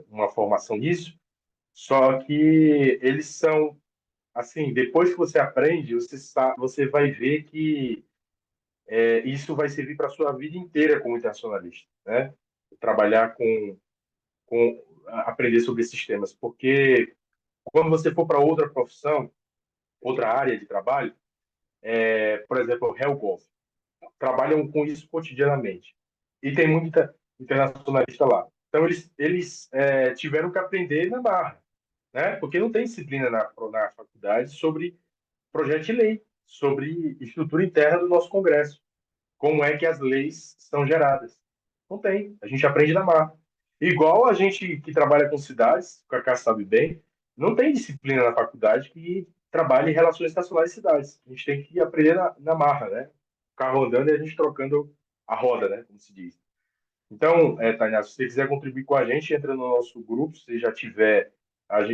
uma formação nisso, só que eles são, assim, depois que você aprende, você vai ver que isso vai servir para a sua vida inteira como internacionalista, né? Trabalhar aprender sobre esses temas, porque quando você for para outra profissão, outra área de trabalho, por exemplo, o HealthGov, trabalham com isso cotidianamente. E tem muita internacionalista lá. Então, eles tiveram que aprender na marra, né? Porque não tem disciplina na faculdade sobre projeto de lei, sobre estrutura interna do nosso Congresso, como é que as leis são geradas. Não tem, a gente aprende na marra. Igual a gente que trabalha com cidades, o Cacá sabe bem, não tem disciplina na faculdade que trabalhe em relações nacionais de cidades. A gente tem que aprender na marra, né? O carro andando e a gente trocando a roda, né? Como se diz. Então, Tainá, se você quiser contribuir com a gente, entra no nosso grupo. Se já tiver,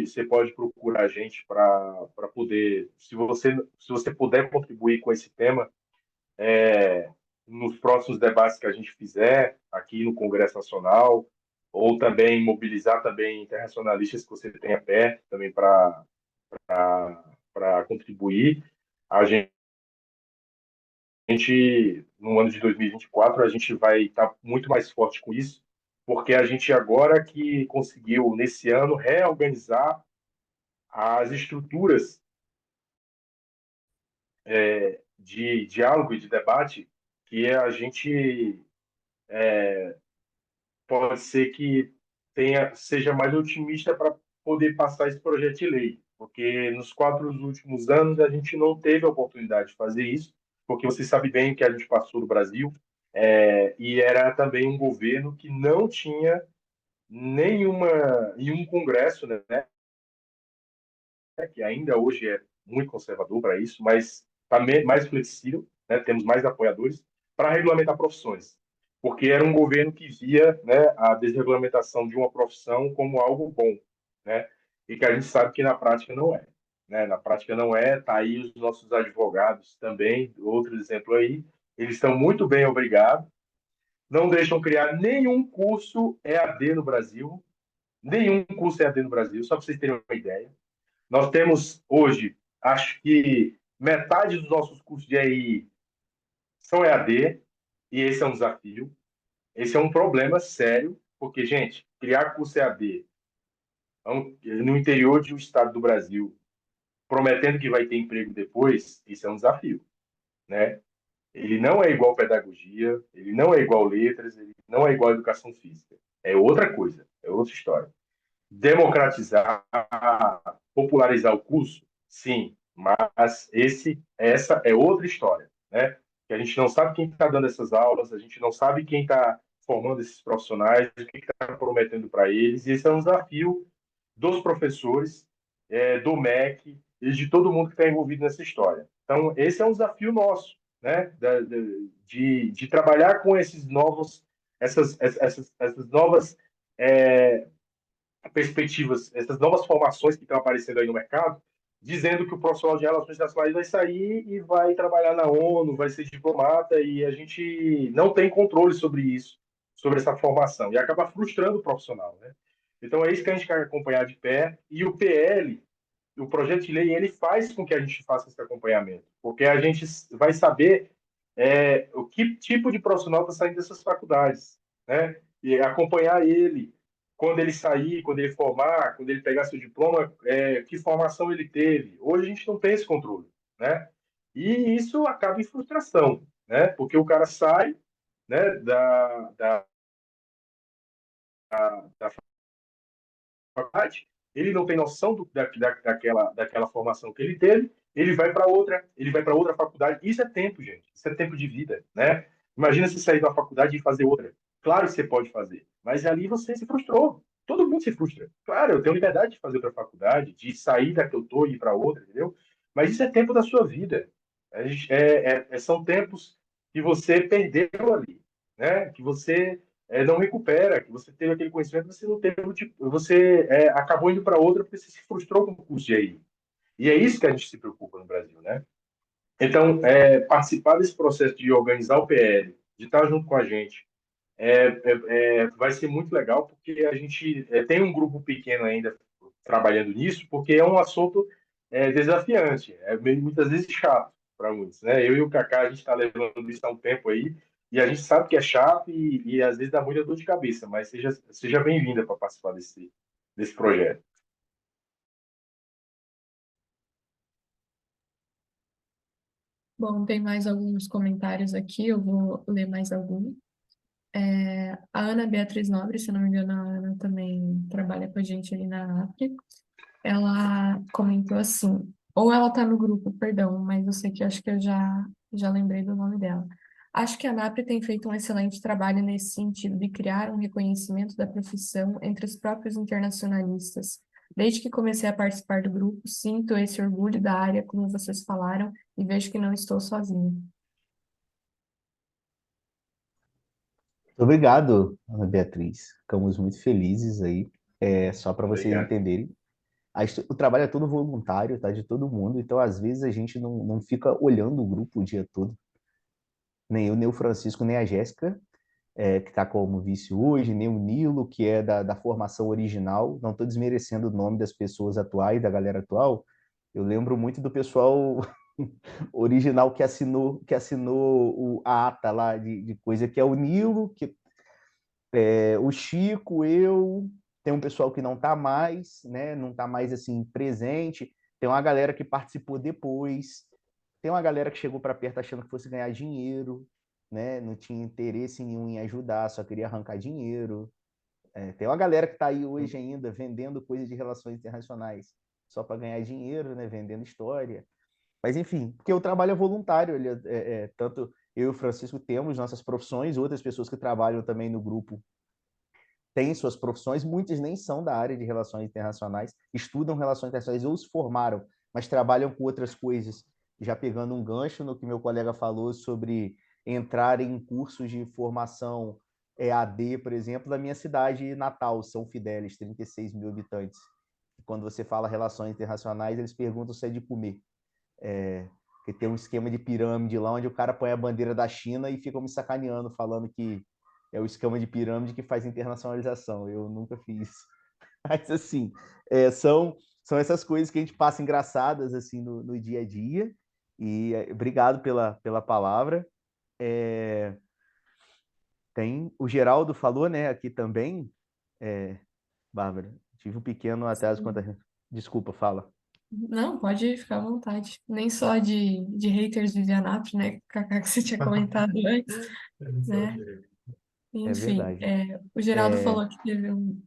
você pode procurar a gente para poder, se você puder contribuir com esse tema, nos próximos debates que a gente fizer aqui no Congresso Nacional, ou também mobilizar também internacionalistas que você tenha perto também para contribuir. A gente, no ano de 2024, a gente vai estar muito mais forte com isso, porque a gente agora que conseguiu, nesse ano, reorganizar as estruturas de diálogo e de debate que a gente pode ser que seja mais otimista para poder passar esse projeto de lei, porque nos 4 últimos anos a gente não teve a oportunidade de fazer isso, porque você sabe bem que a gente passou no Brasil, e era também um governo que não tinha nenhum congresso, né, que ainda hoje é muito conservador para isso, mas está mais flexível, né, temos mais apoiadores para regulamentar profissões, porque era um governo que via, né, a desregulamentação de uma profissão como algo bom, né, e que a gente sabe que na prática não é. Né? Na prática não é, tá aí os nossos advogados também, outro exemplo aí, eles estão muito bem obrigados, não deixam criar nenhum curso EAD no Brasil, nenhum curso EAD no Brasil, só para vocês terem uma ideia. Nós temos hoje, acho que metade dos nossos cursos de EI são EAD, e esse é um desafio. Esse é um problema sério, porque, gente, criar curso EAD no interior de um estado do Brasil, prometendo que vai ter emprego depois, isso é um desafio, né? Ele não é igual pedagogia, ele não é igual letras, ele não é igual educação física. É outra coisa, é outra história. Democratizar, popularizar o curso, sim, mas essa é outra história, né? Que a gente não sabe quem está dando essas aulas, a gente não sabe quem está formando esses profissionais, o que está prometendo para eles, e esse é um desafio dos professores, do MEC e de todo mundo que está envolvido nessa história. Então, esse é um desafio nosso. né, de trabalhar com essas novas é, perspectivas, essas novas formações que estão aparecendo aí no mercado, dizendo que o profissional de relações internacionais vai sair e vai trabalhar na ONU, vai ser diplomata, e a gente não tem controle sobre isso, sobre essa formação, e acaba frustrando o profissional, né? Então é isso que a gente quer acompanhar de perto, e o PL, o projeto de lei, ele faz com que a gente faça esse acompanhamento, porque a gente vai saber o que tipo de profissional está saindo dessas faculdades, né? E acompanhar ele quando ele sair, quando ele formar, quando ele pegar seu diploma, que formação ele teve. Hoje a gente não tem esse controle, né? E isso acaba em frustração, né? Porque o cara sai, né, da faculdade, ele não tem noção daquela formação que ele teve, ele vai para outra faculdade. Isso é tempo, gente. Isso é tempo de vida, né? Imagina se sair da faculdade e fazer outra. Claro que você pode fazer, mas ali você se frustrou. Todo mundo se frustra. Claro, eu tenho liberdade de fazer outra faculdade, de sair da que eu estou e ir para outra, entendeu? Mas isso é tempo da sua vida. São tempos que você perdeu ali, né? Que você não recupera, que você teve aquele conhecimento, você não teve, você acabou indo para outra porque você se frustrou com o curso de AI. E é isso que a gente se preocupa no Brasil, né? Então, participar desse processo de organizar o PL, de estar junto com a gente, vai ser muito legal, porque a gente tem um grupo pequeno ainda trabalhando nisso, porque é um assunto desafiante, muitas vezes chato para muitos, né? Eu e o Kaká, a gente está levando isso há um tempo aí, e a gente sabe que é chato e às vezes dá muita dor de cabeça, mas seja bem-vinda para participar desse projeto. Bom, tem mais alguns comentários aqui, eu vou ler mais algum. A Ana Beatriz Nobre, se não me engano, a Ana também trabalha com a gente ali na África. Ela comentou assim, ou ela está no grupo, perdão, mas eu sei que acho que eu já lembrei do nome dela. Acho que a NAPRE tem feito um excelente trabalho nesse sentido de criar um reconhecimento da profissão entre os próprios internacionalistas. Desde que comecei a participar do grupo, sinto esse orgulho da área, como vocês falaram, e vejo que não estou sozinha. Muito obrigado, Ana Beatriz. Ficamos muito felizes aí. Só para vocês Obrigado. entenderem, o trabalho é todo voluntário, tá? De todo mundo. Então, às vezes, a gente não fica olhando o grupo o dia todo. Nem eu, nem o Francisco, nem a Jéssica, que está como vice hoje, nem o Nilo, que é da formação original. Não estou desmerecendo o nome das pessoas atuais, da galera atual. Eu lembro muito do pessoal original que assinou a ata lá de coisa, que é o Nilo, o Chico, eu, tem um pessoal que não está mais, né? Não está mais assim presente. Tem uma galera que participou depois. Tem uma galera que chegou para perto achando que fosse ganhar dinheiro, né? Não tinha interesse nenhum em ajudar, só queria arrancar dinheiro. Tem uma galera que está aí hoje ainda vendendo coisas de relações internacionais só para ganhar dinheiro, né? Vendendo história. Mas enfim, porque o trabalho é voluntário, tanto eu e o Francisco temos nossas profissões, outras pessoas que trabalham também no grupo têm suas profissões, muitas nem são da área de relações internacionais, estudam relações internacionais ou se formaram, mas trabalham com outras coisas. Já pegando um gancho no que meu colega falou sobre entrar em cursos de formação EAD, por exemplo, da minha cidade natal, São Fidélis, 36 mil habitantes. Quando você fala relações internacionais, eles perguntam se é de comer. Que tem um esquema de pirâmide lá, onde o cara põe a bandeira da China e fica me sacaneando, falando que é o esquema de pirâmide que faz internacionalização. Eu nunca fiz. Mas, assim, são essas coisas que a gente passa engraçadas, assim, no dia a dia. E obrigado pela palavra. É, tem o Geraldo falou, né, aqui também, Bárbara, tive um pequeno atraso quanto a... Desculpa, fala. Não, pode ficar à vontade. Nem só de haters de Vianap, né, Kaká, que você tinha comentado antes, né? É Enfim, verdade. o Geraldo falou que teve um...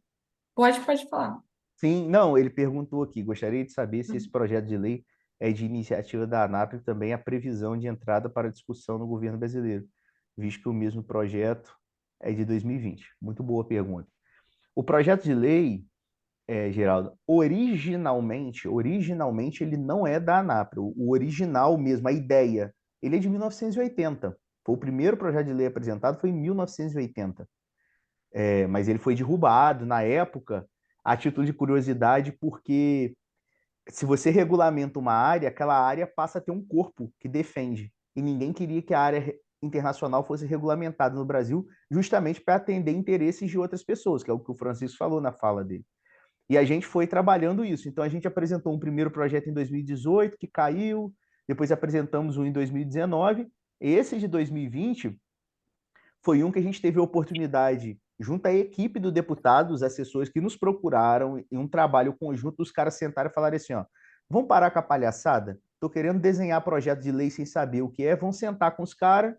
Pode falar. Sim, não, ele perguntou aqui, gostaria de saber se esse projeto de lei é de iniciativa da ANAP e também a previsão de entrada para discussão no governo brasileiro, visto que o mesmo projeto é de 2020. Muito boa pergunta. O projeto de lei, Geraldo, originalmente ele não é da ANAP. O original mesmo, a ideia ele é de 1980. Foi o primeiro projeto de lei apresentado, foi em 1980. Mas ele foi derrubado na época, a título de curiosidade, porque se você regulamenta uma área, aquela área passa a ter um corpo que defende. E ninguém queria que a área internacional fosse regulamentada no Brasil, justamente para atender interesses de outras pessoas, que é o que o Francisco falou na fala dele. E a gente foi trabalhando isso. Então, a gente apresentou um primeiro projeto em 2018, que caiu, depois apresentamos um em 2019. Esse de 2020 foi um que a gente teve a oportunidade, junto à equipe do deputado, os assessores que nos procuraram, em um trabalho conjunto, os caras sentaram e falaram assim, ó, vamos parar com a palhaçada? Estou querendo desenhar projeto de lei sem saber o que é, vão sentar com os caras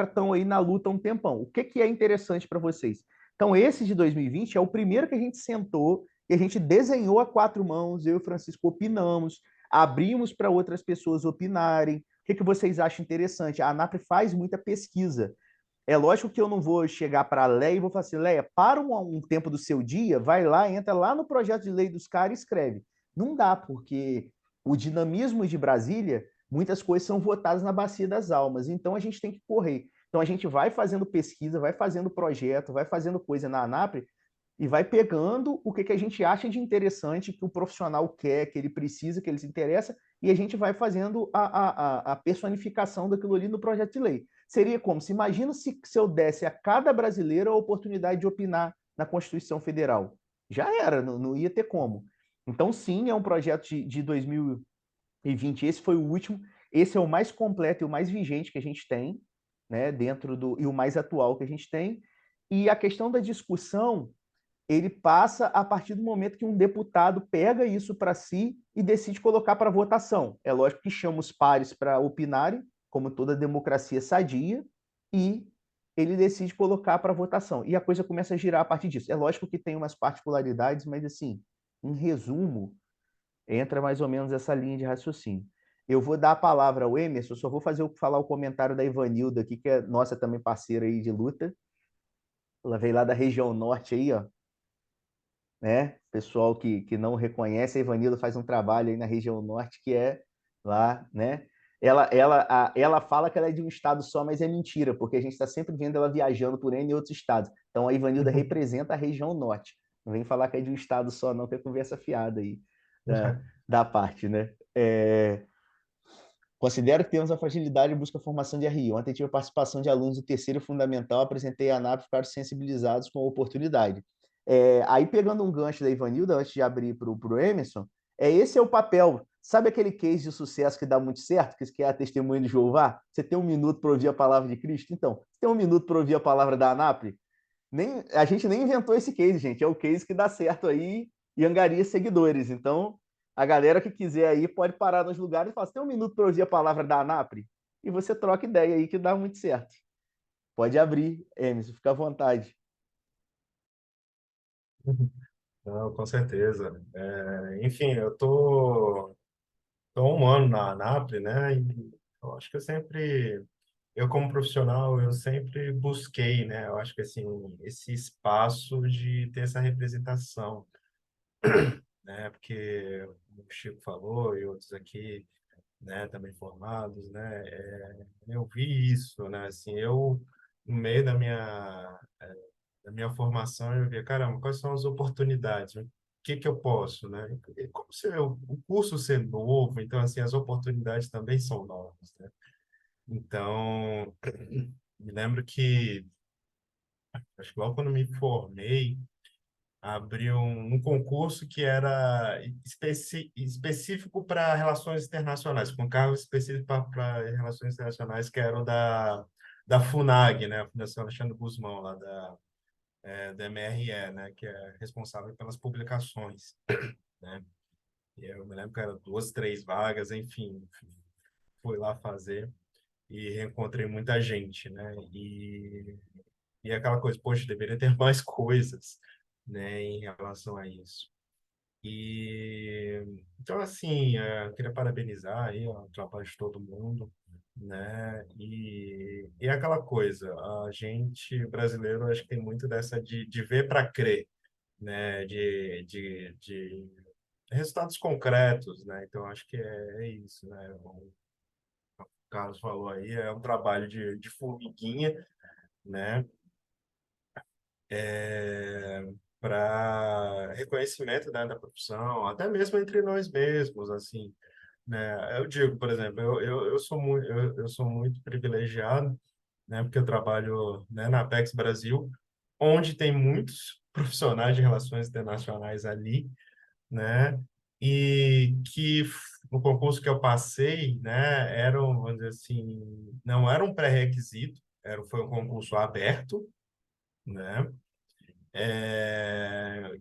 estão aí na luta há um tempão. O que é interessante para vocês? Então, esse de 2020 é o primeiro que a gente sentou e a gente desenhou a quatro mãos, eu e o Francisco opinamos, abrimos para outras pessoas opinarem. O que vocês acham interessante? A ANAP faz muita pesquisa. É lógico que eu não vou chegar para a Leia e vou falar assim, Leia, para um tempo do seu dia, vai lá, entra lá no projeto de lei dos caras e escreve. Não dá, porque o dinamismo de Brasília, muitas coisas são votadas na bacia das almas, então a gente tem que correr. Então a gente vai fazendo pesquisa, vai fazendo projeto, vai fazendo coisa na ANAP e vai pegando o que a gente acha de interessante, que o profissional quer, que ele precisa, que ele se interessa, e a gente vai fazendo a personificação daquilo ali no projeto de lei. Seria como? Se imagina se eu desse a cada brasileiro a oportunidade de opinar na Constituição Federal. Já era, não ia ter como. Então, sim, é um projeto de 2020. Esse foi o último. Esse é o mais completo e o mais vigente que a gente tem, né, dentro do e o mais atual que a gente tem. E a questão da discussão, ele passa a partir do momento que um deputado pega isso para si e decide colocar para votação. É lógico que chama os pares para opinarem, como toda democracia sadia, e ele decide colocar para votação. E a coisa começa a girar a partir disso. É lógico que tem umas particularidades, mas, assim, em resumo, entra mais ou menos essa linha de raciocínio. Eu vou dar a palavra ao Emerson, só vou falar o comentário da Ivanilda aqui, que é nossa também parceira aí de luta. Ela veio lá da região norte aí, ó, né? Pessoal que não reconhece, a Ivanilda faz um trabalho aí na região norte que é lá, né? Ela fala que ela é de um estado só, mas é mentira, porque a gente está sempre vendo ela viajando por N outros estados. Então a Ivanilda representa a região norte. Não vem falar que é de um estado só, não, que é conversa fiada aí da parte, né? Considero que temos a fragilidade e busca a formação de RI. Ontem tive a participação de alunos do terceiro fundamental, apresentei a ANAP e ficaram sensibilizados com a oportunidade. Aí, pegando um gancho da Ivanilda, antes de abrir para o Emerson, esse é o papel. Sabe aquele case de sucesso que dá muito certo, que é a testemunha de Jeová? Você tem um minuto para ouvir a palavra de Cristo? Então, você tem um minuto para ouvir a palavra da ANAP? A gente nem inventou esse case, gente. É o case que dá certo aí e angaria seguidores. Então, a galera que quiser aí pode parar nos lugares e falar: você tem um minuto para ouvir a palavra da ANAPRE? E você troca ideia aí que dá muito certo. Pode abrir, Emerson, fica à vontade. Não, com certeza. Enfim, tô há um ano na ANAPRE, né? E eu acho que eu como profissional, eu sempre busquei, né? Eu acho que assim, esse espaço de ter essa representação, né? Porque o Chico falou e outros aqui, né, também formados, né? Eu vi isso, né? Assim, no meio da minha formação, eu via, caramba, quais são as oportunidades? O que eu posso, né? E como se o curso ser novo, então, assim, as oportunidades também são novas, né? Então, me lembro que, acho que logo quando me formei, abriu um concurso que era específico para relações internacionais, com cargo específico para relações internacionais, que era o da FUNAG, né? A Fundação Alexandre Guzmão, lá da MRE, né? Que é responsável pelas publicações, né? E eu me lembro que eram duas, três vagas, enfim, fui lá fazer e reencontrei muita gente, né? E aquela coisa, poxa, deveria ter mais coisas, né, em relação a isso. E então, assim, eu queria parabenizar aí ó, o trabalho de todo mundo, né? E aquela coisa, a gente brasileiro acho que tem muito dessa de ver para crer, né? De resultados concretos, né? Então acho que é isso, né? Carlos falou aí, é um trabalho de formiguinha, né? Para reconhecimento, né, da profissão, até mesmo entre nós mesmos, assim, né? Eu digo, por exemplo, eu sou muito privilegiado, né, porque eu trabalho, né, na Apex Brasil, onde tem muitos profissionais de relações internacionais ali, né? E que no concurso que eu passei, né, era, vamos dizer assim, não era um pré-requisito, foi um concurso aberto, né?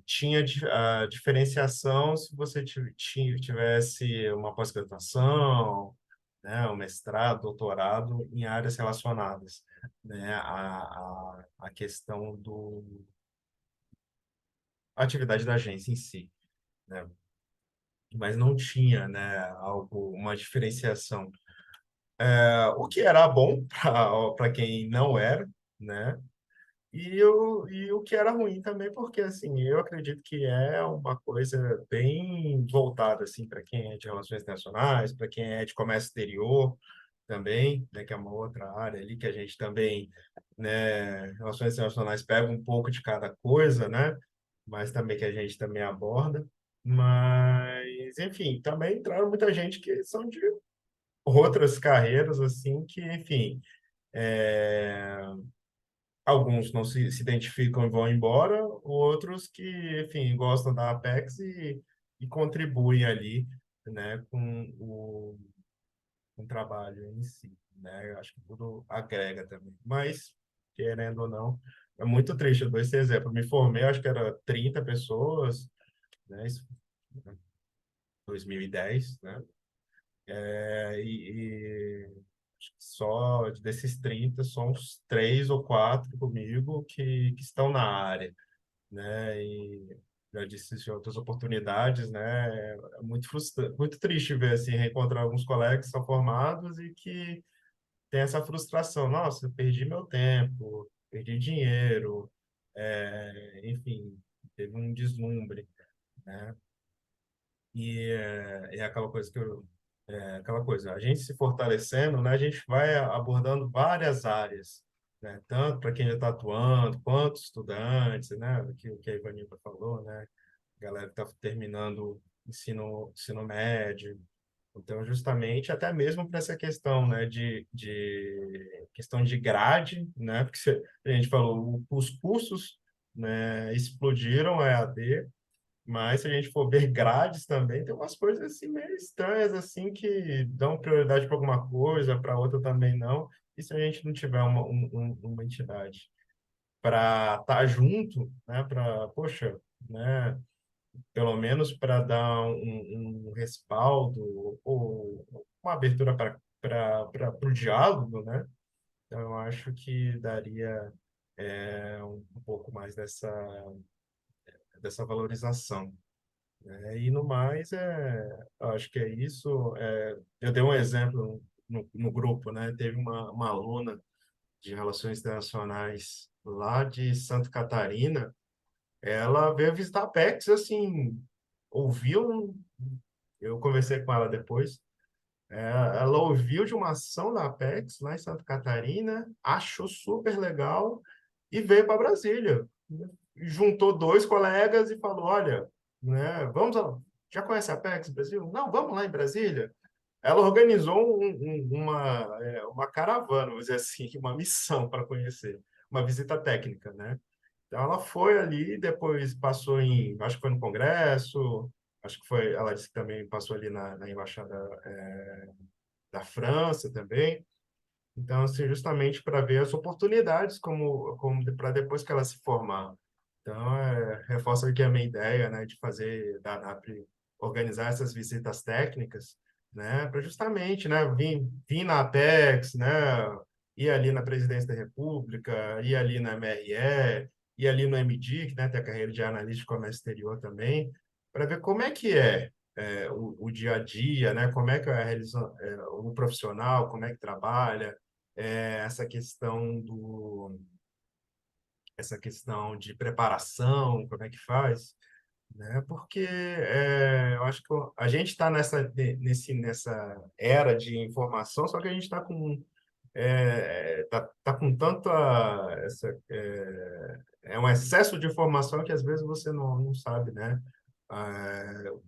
Tinha a diferenciação se você tivesse uma pós-graduação, né, um mestrado, doutorado em áreas relacionadas, né, à questão a atividade da agência em si, né? Mas não tinha, né, uma diferenciação. O que era bom para quem não era, né? E o que era ruim também, porque assim, eu acredito que é uma coisa bem voltada assim para quem é de relações internacionais, para quem é de comércio exterior também, né, que é uma outra área ali que a gente também, né, relações internacionais pega um pouco de cada coisa, né, mas também que a gente também aborda. Mas, enfim, também entraram muita gente que são de outras carreiras assim que, enfim, é, alguns não se identificam e vão embora, outros que, enfim, gostam da Apex e contribuem ali, né, com o trabalho em si, né? Eu acho que tudo agrega também. Mas, querendo ou não, é muito triste. Eu dou esse exemplo. Eu me formei, acho que era 30 pessoas, né? Isso, 2010, né? Acho que só desses 30, só uns 3 ou 4 comigo que estão na área, né? E já disse em outras oportunidades, né? É muito frustrante, muito triste ver assim, reencontrar alguns colegas que são formados e que tem essa frustração. Nossa, eu perdi meu tempo, perdi dinheiro, enfim, teve um deslumbre, né? É aquela coisa aquela coisa, a gente se fortalecendo, né? A gente vai abordando várias áreas, né? Tanto para quem já está atuando, quanto estudantes, né? O que a Ivanilda falou, né? Galera que está terminando ensino médio. Então, justamente, até mesmo para essa questão, né, de questão de grade, né, porque a gente falou, os cursos, né, explodiram a EAD, mas se a gente for ver grades também, tem umas coisas assim meio estranhas, assim, que dão prioridade para alguma coisa, para outra também não. E se a gente não tiver uma entidade para estar junto, né, para, poxa, né, pelo menos para dar um respaldo ou uma abertura para o diálogo, né? Então, eu acho que daria um pouco mais dessa valorização, né? E no mais, eu acho que é isso. Eu dei um exemplo no grupo, né? Teve uma aluna de Relações Internacionais lá de Santa Catarina. Ela veio visitar a PEX, assim, ouviu, eu conversei com ela depois, ela ouviu de uma ação da Apex lá em Santa Catarina, achou super legal e veio para Brasília. Juntou 2 colegas e falou, olha, né, já conhece a Apex Brasil? Não, vamos lá em Brasília. Ela organizou uma caravana, vamos dizer assim, uma missão para conhecer, uma visita técnica, né? Então, ela foi ali, depois passou acho que foi no Congresso, acho que foi, ela disse que também passou ali na Embaixada da França também. Então, assim, justamente para ver as oportunidades como para depois que ela se formar. Então, reforça aqui a minha ideia, né, de fazer da ANAP organizar essas visitas técnicas, né, para justamente, né, vir na Apex, né, ir ali na Presidência da República, ir ali na MRE, ir ali no MDIC, né, ter a carreira de analista de comércio exterior também, para ver como é que o dia a dia, né, como é que é a realização, o profissional, como é que trabalha, essa questão essa questão de preparação, como é que faz. né? Porque eu acho que a gente está nessa era de informação, só que a gente está tá com tanta um excesso de informação que às vezes você não sabe, né?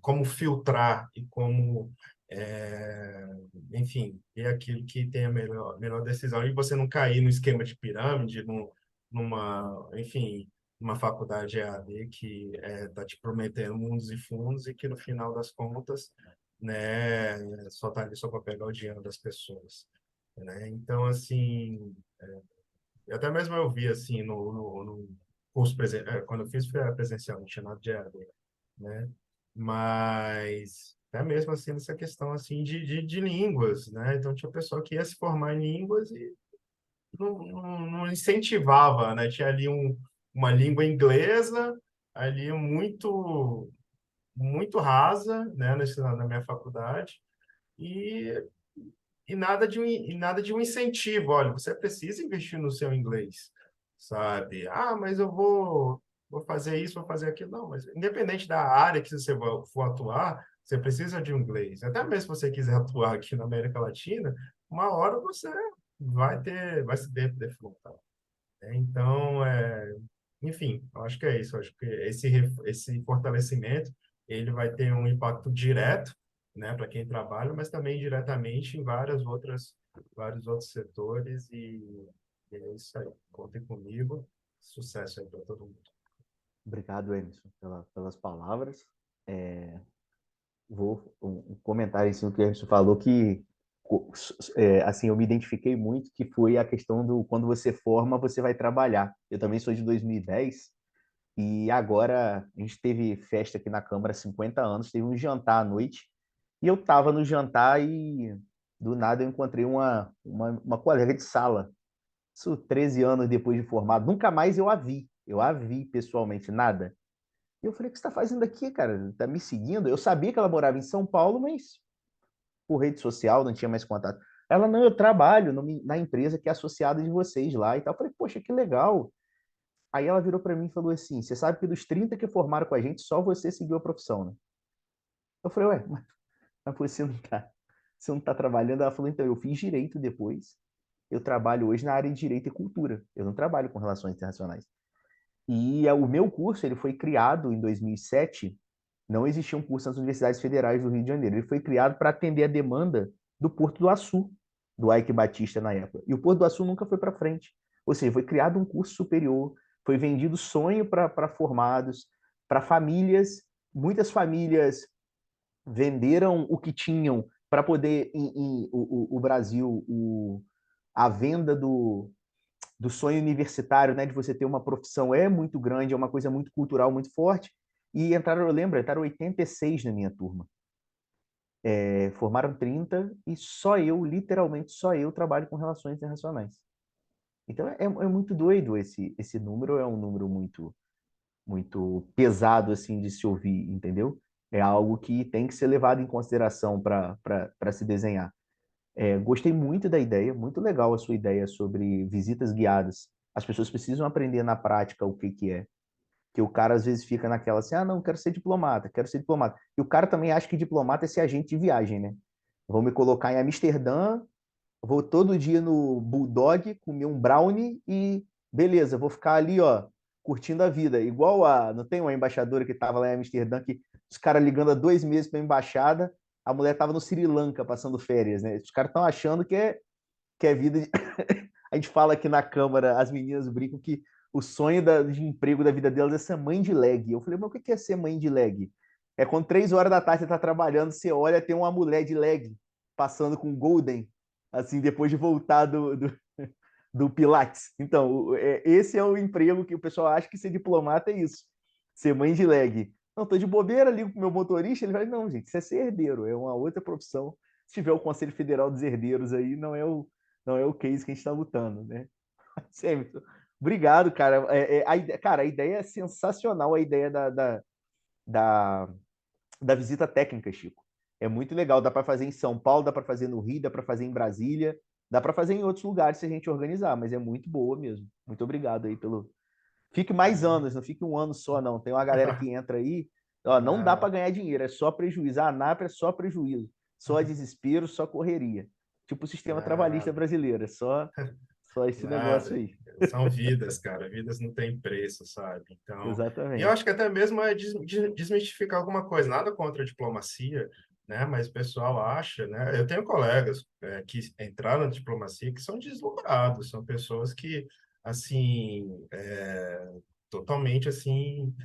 Como filtrar e como enfim, ter aquilo que tem a melhor decisão e você não cair no esquema de pirâmide, enfim, numa faculdade EAD que está te prometendo mundos e fundos e que no final das contas, né, só está ali só para pegar o dinheiro das pessoas, né? Então, assim, até mesmo eu vi assim no curso quando eu fiz foi presencial, não tinha nada de EAD, né? Mas até mesmo assim nessa questão assim de línguas, né? Então tinha pessoa que ia se formar em línguas e não incentivava, né? Tinha ali uma língua inglesa ali muito rasa, né? Na minha faculdade e nada de um incentivo. Olha, você precisa investir no seu inglês, sabe? Ah, mas vou fazer isso, vou fazer aquilo. Não, mas independente da área que você for atuar, você precisa de um inglês. Até mesmo se você quiser atuar aqui na América Latina, uma hora você vai se defrontar, né? Então, enfim, eu acho que é isso. Eu acho que esse fortalecimento ele vai ter um impacto direto, né, para quem trabalha, mas também diretamente em vários outros setores e é isso aí. Contem comigo. Sucesso aí para todo mundo. Obrigado, Emerson, pelas palavras. Um comentário em cima do que o Emerson falou que assim, eu me identifiquei muito, que foi a questão do quando você forma, você vai trabalhar. Eu também sou de 2010 e agora a gente teve festa aqui na Câmara, 50 anos, teve um jantar à noite e eu estava no jantar e do nada eu encontrei uma colega de sala. Isso 13 anos depois de formado, nunca mais eu a vi pessoalmente, nada. E eu falei, o que você está fazendo aqui, cara? Tá me seguindo? Eu sabia que ela morava em São Paulo, mas por rede social, não tinha mais contato. Ela, não, eu trabalho na empresa que é associada de vocês lá e tal. Eu falei, poxa, que legal. Aí ela virou para mim e falou assim, você sabe que dos 30 que formaram com a gente, só você seguiu a profissão, né? Eu falei, ué, mas você não tá trabalhando? Ela falou, então, eu fiz direito depois. Eu trabalho hoje na área de direito e cultura. Eu não trabalho com relações internacionais. E o meu curso ele foi criado em 2007. Não existia um curso nas universidades federais do Rio de Janeiro. Ele foi criado para atender a demanda do Porto do Açu, do Ike Batista na época. E o Porto do Açu nunca foi para frente. Ou seja, foi criado um curso superior, foi vendido sonho para formados, para famílias. Muitas famílias venderam o que tinham para poder, o Brasil, a venda do sonho universitário, né, de você ter uma profissão é muito grande, é uma coisa muito cultural, muito forte. E entraram, eu lembro, entraram 86 na minha turma. Formaram 30 e só eu, literalmente só eu, trabalho com relações internacionais. Então é muito doido esse número, é um número muito pesado assim de se ouvir, entendeu? É algo que tem que ser levado em consideração para se desenhar. Gostei muito da ideia, muito legal a sua ideia sobre visitas guiadas. As pessoas precisam aprender na prática o que que é. Que o cara às vezes fica naquela assim, ah, não, quero ser diplomata, quero ser diplomata. E o cara também acha que diplomata é ser agente de viagem, né? Vou me colocar em Amsterdã, vou todo dia no Bulldog comer um brownie e beleza, vou ficar ali, ó, curtindo a vida. Igual não tem uma embaixadora que estava lá em Amsterdã que os caras ligando há 2 meses para a embaixada, a mulher estava no Sri Lanka passando férias, né? Os caras estão achando que é vida de... A gente fala aqui na Câmara, as meninas brincam que o sonho de emprego da vida delas é ser mãe de leg. Eu falei, mas o que é ser mãe de leg? É quando 3 horas da tarde você está trabalhando, você olha, tem uma mulher de leg passando com Golden, assim, depois de voltar do Pilates. Então, esse é o emprego que o pessoal acha que ser diplomata é isso, ser mãe de leg. Não, tô de bobeira, ligo pro meu motorista, ele vai, não, gente, isso é ser herdeiro, é uma outra profissão. Se tiver o Conselho Federal dos Herdeiros aí, não é o case que a gente está lutando, né? Emerson, obrigado, cara. Cara, a ideia é sensacional, a ideia da, da visita técnica, Chico. É muito legal, dá para fazer em São Paulo, dá para fazer no Rio, dá para fazer em Brasília, dá para fazer em outros lugares se a gente organizar, mas é muito boa mesmo. Muito obrigado aí pelo. Fique mais anos, não fique um ano só, não. Tem uma galera que entra aí, Ó, não dá né? para ganhar dinheiro, é só prejuízo. A ANAP é só prejuízo, só desespero, só correria. Tipo o sistema trabalhista Nada, brasileiro, é só esse negócio nada. aí. São vidas, cara. Vidas não têm preço, sabe? Então, e eu Exatamente. acho que até mesmo é desmistificar alguma coisa. Nada contra a diplomacia, né? Mas o pessoal acha, né? Eu tenho colegas que entraram na diplomacia que são deslumbrados, são pessoas que, assim, totalmente, assim,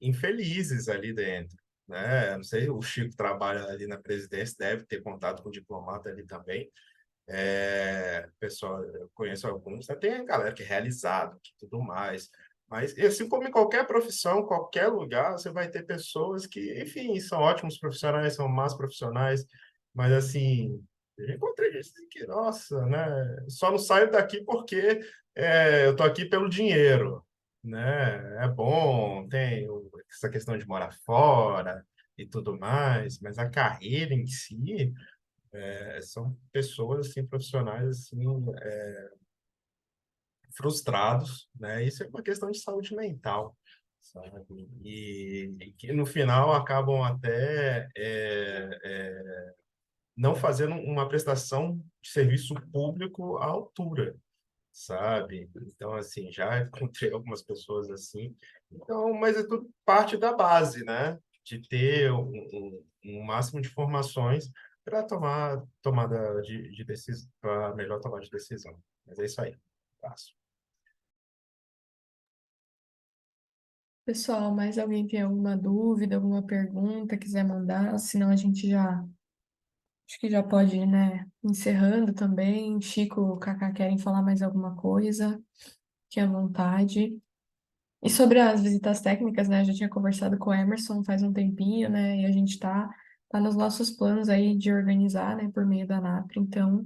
infelizes ali dentro. Né? Eu não sei, o Chico trabalha ali na presidência, deve ter contato com o diplomata ali também. Pessoal, eu conheço alguns, né? Tem a galera que é realizado, que tudo mais. Mas, assim como em qualquer profissão, qualquer lugar, você vai ter pessoas que, enfim, são ótimos profissionais, são más profissionais, mas, assim, eu encontrei gente que, nossa, né? Só não saio daqui porque eu tô aqui pelo dinheiro, né? É bom, tem essa questão de morar fora e tudo mais, mas a carreira em si são pessoas assim profissionais assim frustrados, né? Isso é uma questão de saúde mental, sabe? E que no final acabam até não fazendo uma prestação de serviço público à altura, sabe? Então assim já encontrei algumas pessoas assim. Então, mas é tudo parte da base, né? De ter um máximo de informações para tomar tomada de decisão, para melhor tomada de decisão. Mas é isso aí. Passo. Pessoal, mais alguém tem alguma dúvida, alguma pergunta, quiser mandar? Senão a gente já, acho que já pode ir, né, encerrando também. Chico, Kaká querem falar mais alguma coisa? Fique à vontade. E sobre as visitas técnicas, né? Eu já tinha conversado com o Emerson faz um tempinho, né? E a gente tá nos nossos planos aí de organizar, né, por meio da NAPRE. Então,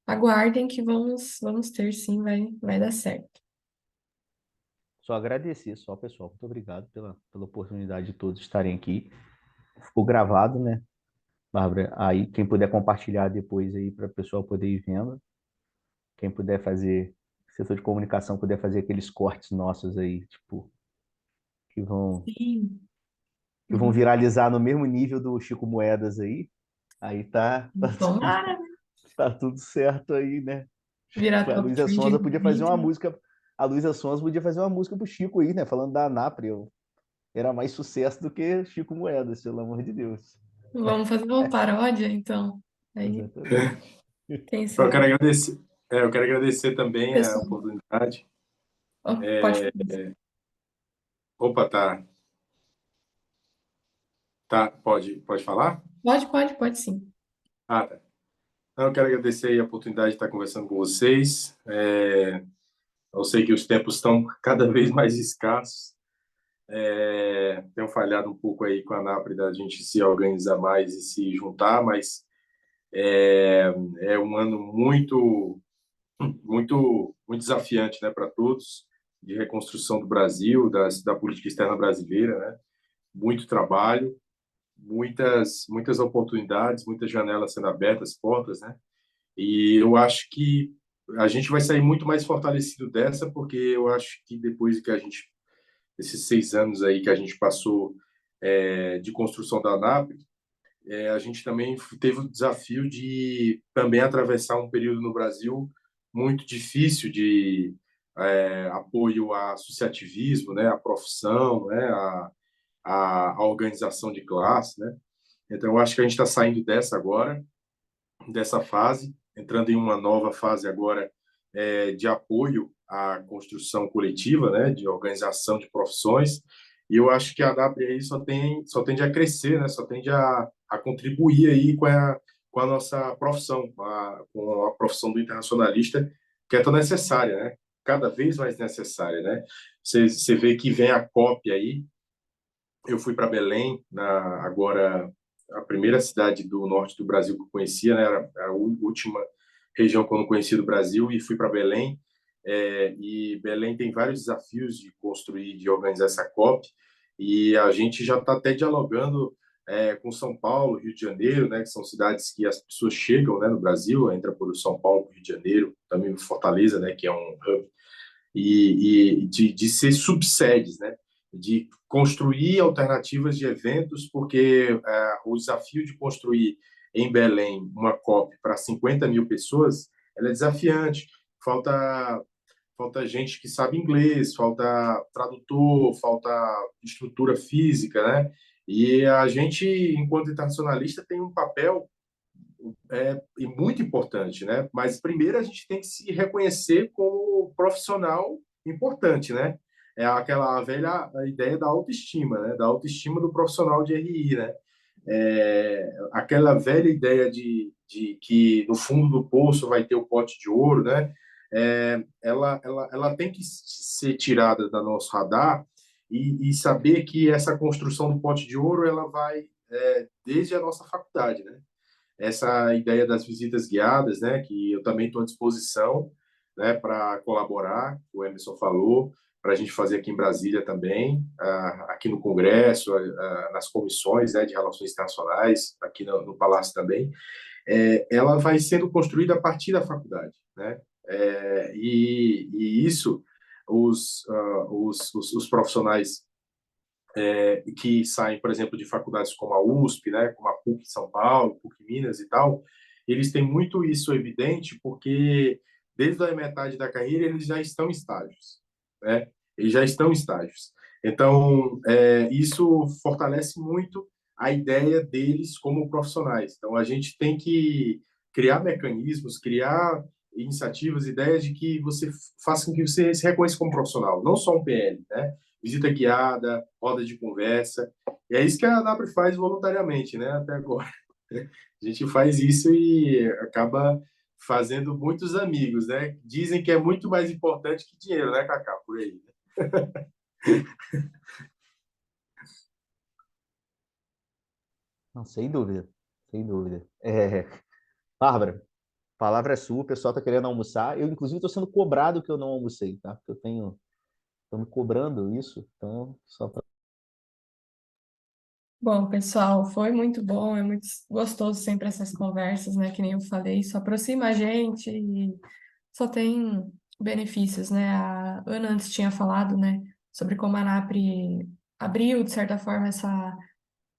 aguardem que vamos ter sim, vai dar certo. Só agradecer, só, pessoal. Muito obrigado pela oportunidade de todos estarem aqui. Ficou gravado, né, Bárbara? Aí, quem puder compartilhar depois aí para o pessoal poder ir vendo. Quem puder fazer, setor de comunicação puder fazer aqueles cortes nossos aí, tipo, que vão, Sim. que vão Uhum. viralizar no mesmo nível do Chico Moedas aí Tomara tá tudo certo aí, né? virar A top Luísa trending Sonza no podia fazer uma Twitter. música, a Luísa Sonza podia fazer uma música pro Chico aí, né? Falando da Anapre, era mais sucesso do que Chico Moedas, pelo amor de Deus. Vamos fazer uma paródia, então. Aí, Exatamente. quem Eu quero sabe? agradecer, eu quero agradecer também a Pessoal, oportunidade. ó, pode falar. Opa, pode falar? Pode sim. Ah, tá. Então, eu quero agradecer aí a oportunidade de estar conversando com vocês. Eu sei que os tempos estão cada vez mais escassos. Tenho falhado um pouco aí com a NAPRE da gente se organizar mais e se juntar, mas é um ano muito desafiante, né, para todos, de reconstrução do Brasil, da política externa brasileira, né? Muito trabalho, muitas oportunidades, muitas janelas sendo abertas, portas, né? E eu acho que a gente vai sair muito mais fortalecido dessa, porque eu acho que depois que esses 6 anos aí que a gente passou de construção da ANAP, a gente também teve o desafio de também atravessar um período no Brasil muito difícil de apoio ao associativismo, né, à profissão, né, à organização de classe, né? Então, eu acho que a gente está saindo dessa agora, dessa fase, entrando em uma nova fase agora de apoio à construção coletiva, né, de organização de profissões. E eu acho que a ANAP aí só tende a crescer, né, só tende a contribuir aí com a nossa profissão, com a profissão do internacionalista, que é tão necessária, né? Cada vez mais necessária, né? Você vê que vem a COP aí. Eu fui para Belém agora a primeira cidade do norte do Brasil que eu conhecia, né? Era a última região que eu não conhecia do Brasil e fui para Belém. E Belém tem vários desafios de construir, de organizar essa COP. E a gente já está até dialogando com São Paulo, Rio de Janeiro, né? Que são cidades que as pessoas chegam, né? No Brasil, entra por São Paulo, Rio de Janeiro, também Fortaleza, né? Que é um hub e de ser subsedes, né? de construir alternativas de eventos, porque o desafio de construir em Belém uma COP para 50 mil pessoas, ela é desafiante. Falta gente que sabe inglês, falta tradutor, falta estrutura física, né? E a gente, enquanto internacionalista, tem um papel e muito importante, né? Mas primeiro a gente tem que se reconhecer como profissional importante, né? É aquela velha ideia da autoestima, né? Da autoestima do profissional de RI, né? Aquela velha ideia de que no fundo do poço vai ter o pote de ouro, né? Ela tem que ser tirada do nosso radar e saber que essa construção do pote de ouro ela vai desde a nossa faculdade, né? Essa ideia das visitas guiadas, né, que eu também estou à disposição, né, para colaborar, o Emerson falou, para a gente fazer aqui em Brasília também, aqui no Congresso, nas comissões, né, de relações internacionais, aqui no Palácio também, ela vai sendo construída a partir da faculdade, né, e isso os profissionais que saem, por exemplo, de faculdades como a USP, né, como a PUC São Paulo, PUC Minas e tal, eles têm muito isso evidente porque desde a metade da carreira eles já estão em estágios, né? Eles já estão em estágios. Então, isso fortalece muito a ideia deles como profissionais. Então, a gente tem que criar mecanismos, criar iniciativas, ideias de que você faça com que você se reconheça como profissional, não só um PL, né? Visita guiada, roda de conversa. E é isso que a ANAPRE faz voluntariamente, né? Até agora. A gente faz isso e acaba fazendo muitos amigos, né? Dizem que é muito mais importante que dinheiro, né, Cacá? Por aí. Não, sem dúvida, sem dúvida. Bárbara, a palavra é sua, o pessoal está querendo almoçar. Eu, inclusive, estou sendo cobrado que eu não almocei, tá? Porque estão me cobrando isso, então, só para. Bom, pessoal, foi muito bom, é muito gostoso sempre essas conversas, né? Que nem eu falei, isso aproxima a gente e só tem benefícios, né? A Ana antes tinha falado, né, sobre como a NAPRE abriu, de certa forma,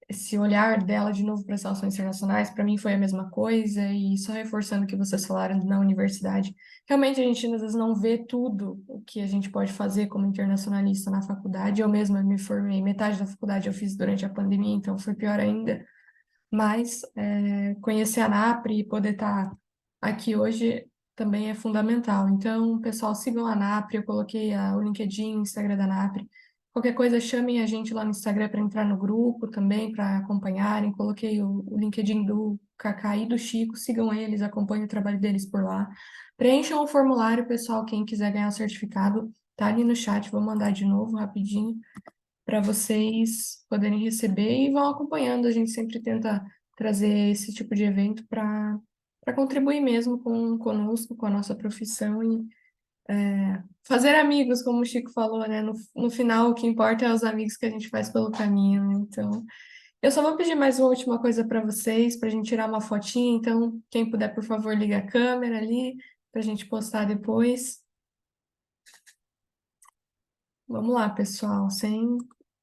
esse olhar dela de novo para as relações internacionais, para mim foi a mesma coisa, e só reforçando o que vocês falaram na universidade, realmente a gente às vezes não vê tudo o que a gente pode fazer como internacionalista na faculdade. Eu mesma me formei, metade da faculdade eu fiz durante a pandemia, então foi pior ainda, mas conhecer a NAPRE e poder estar aqui hoje também é fundamental. Então, pessoal, sigam a NAPRE, eu coloquei o LinkedIn, o Instagram da NAPRE. Qualquer coisa, chamem a gente lá no Instagram para entrar no grupo também, para acompanharem. Coloquei o LinkedIn do Kaká e do Chico, sigam eles, acompanhem o trabalho deles por lá. Preencham o formulário, pessoal, quem quiser ganhar o certificado, tá ali no chat, vou mandar de novo rapidinho para vocês poderem receber e vão acompanhando. A gente sempre tenta trazer esse tipo de evento para contribuir mesmo conosco, com a nossa profissão e fazer amigos, como o Chico falou, né? No final, o que importa é os amigos que a gente faz pelo caminho, né? Então, eu só vou pedir mais uma última coisa para vocês, para a gente tirar uma fotinha. Então, quem puder, por favor, liga a câmera ali para a gente postar depois. Vamos lá, pessoal, sem.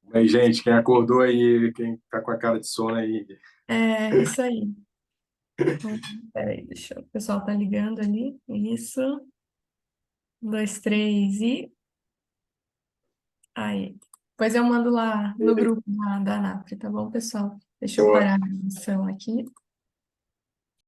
Bem, gente, quem acordou aí, quem está com a cara de sono aí, Isso aí. Peraí, o pessoal tá ligando ali. Isso. Um, dois, três e. Aí. Depois eu mando lá no grupo da NAPRE, tá bom, pessoal? Deixa eu boa. parar a gravação aqui.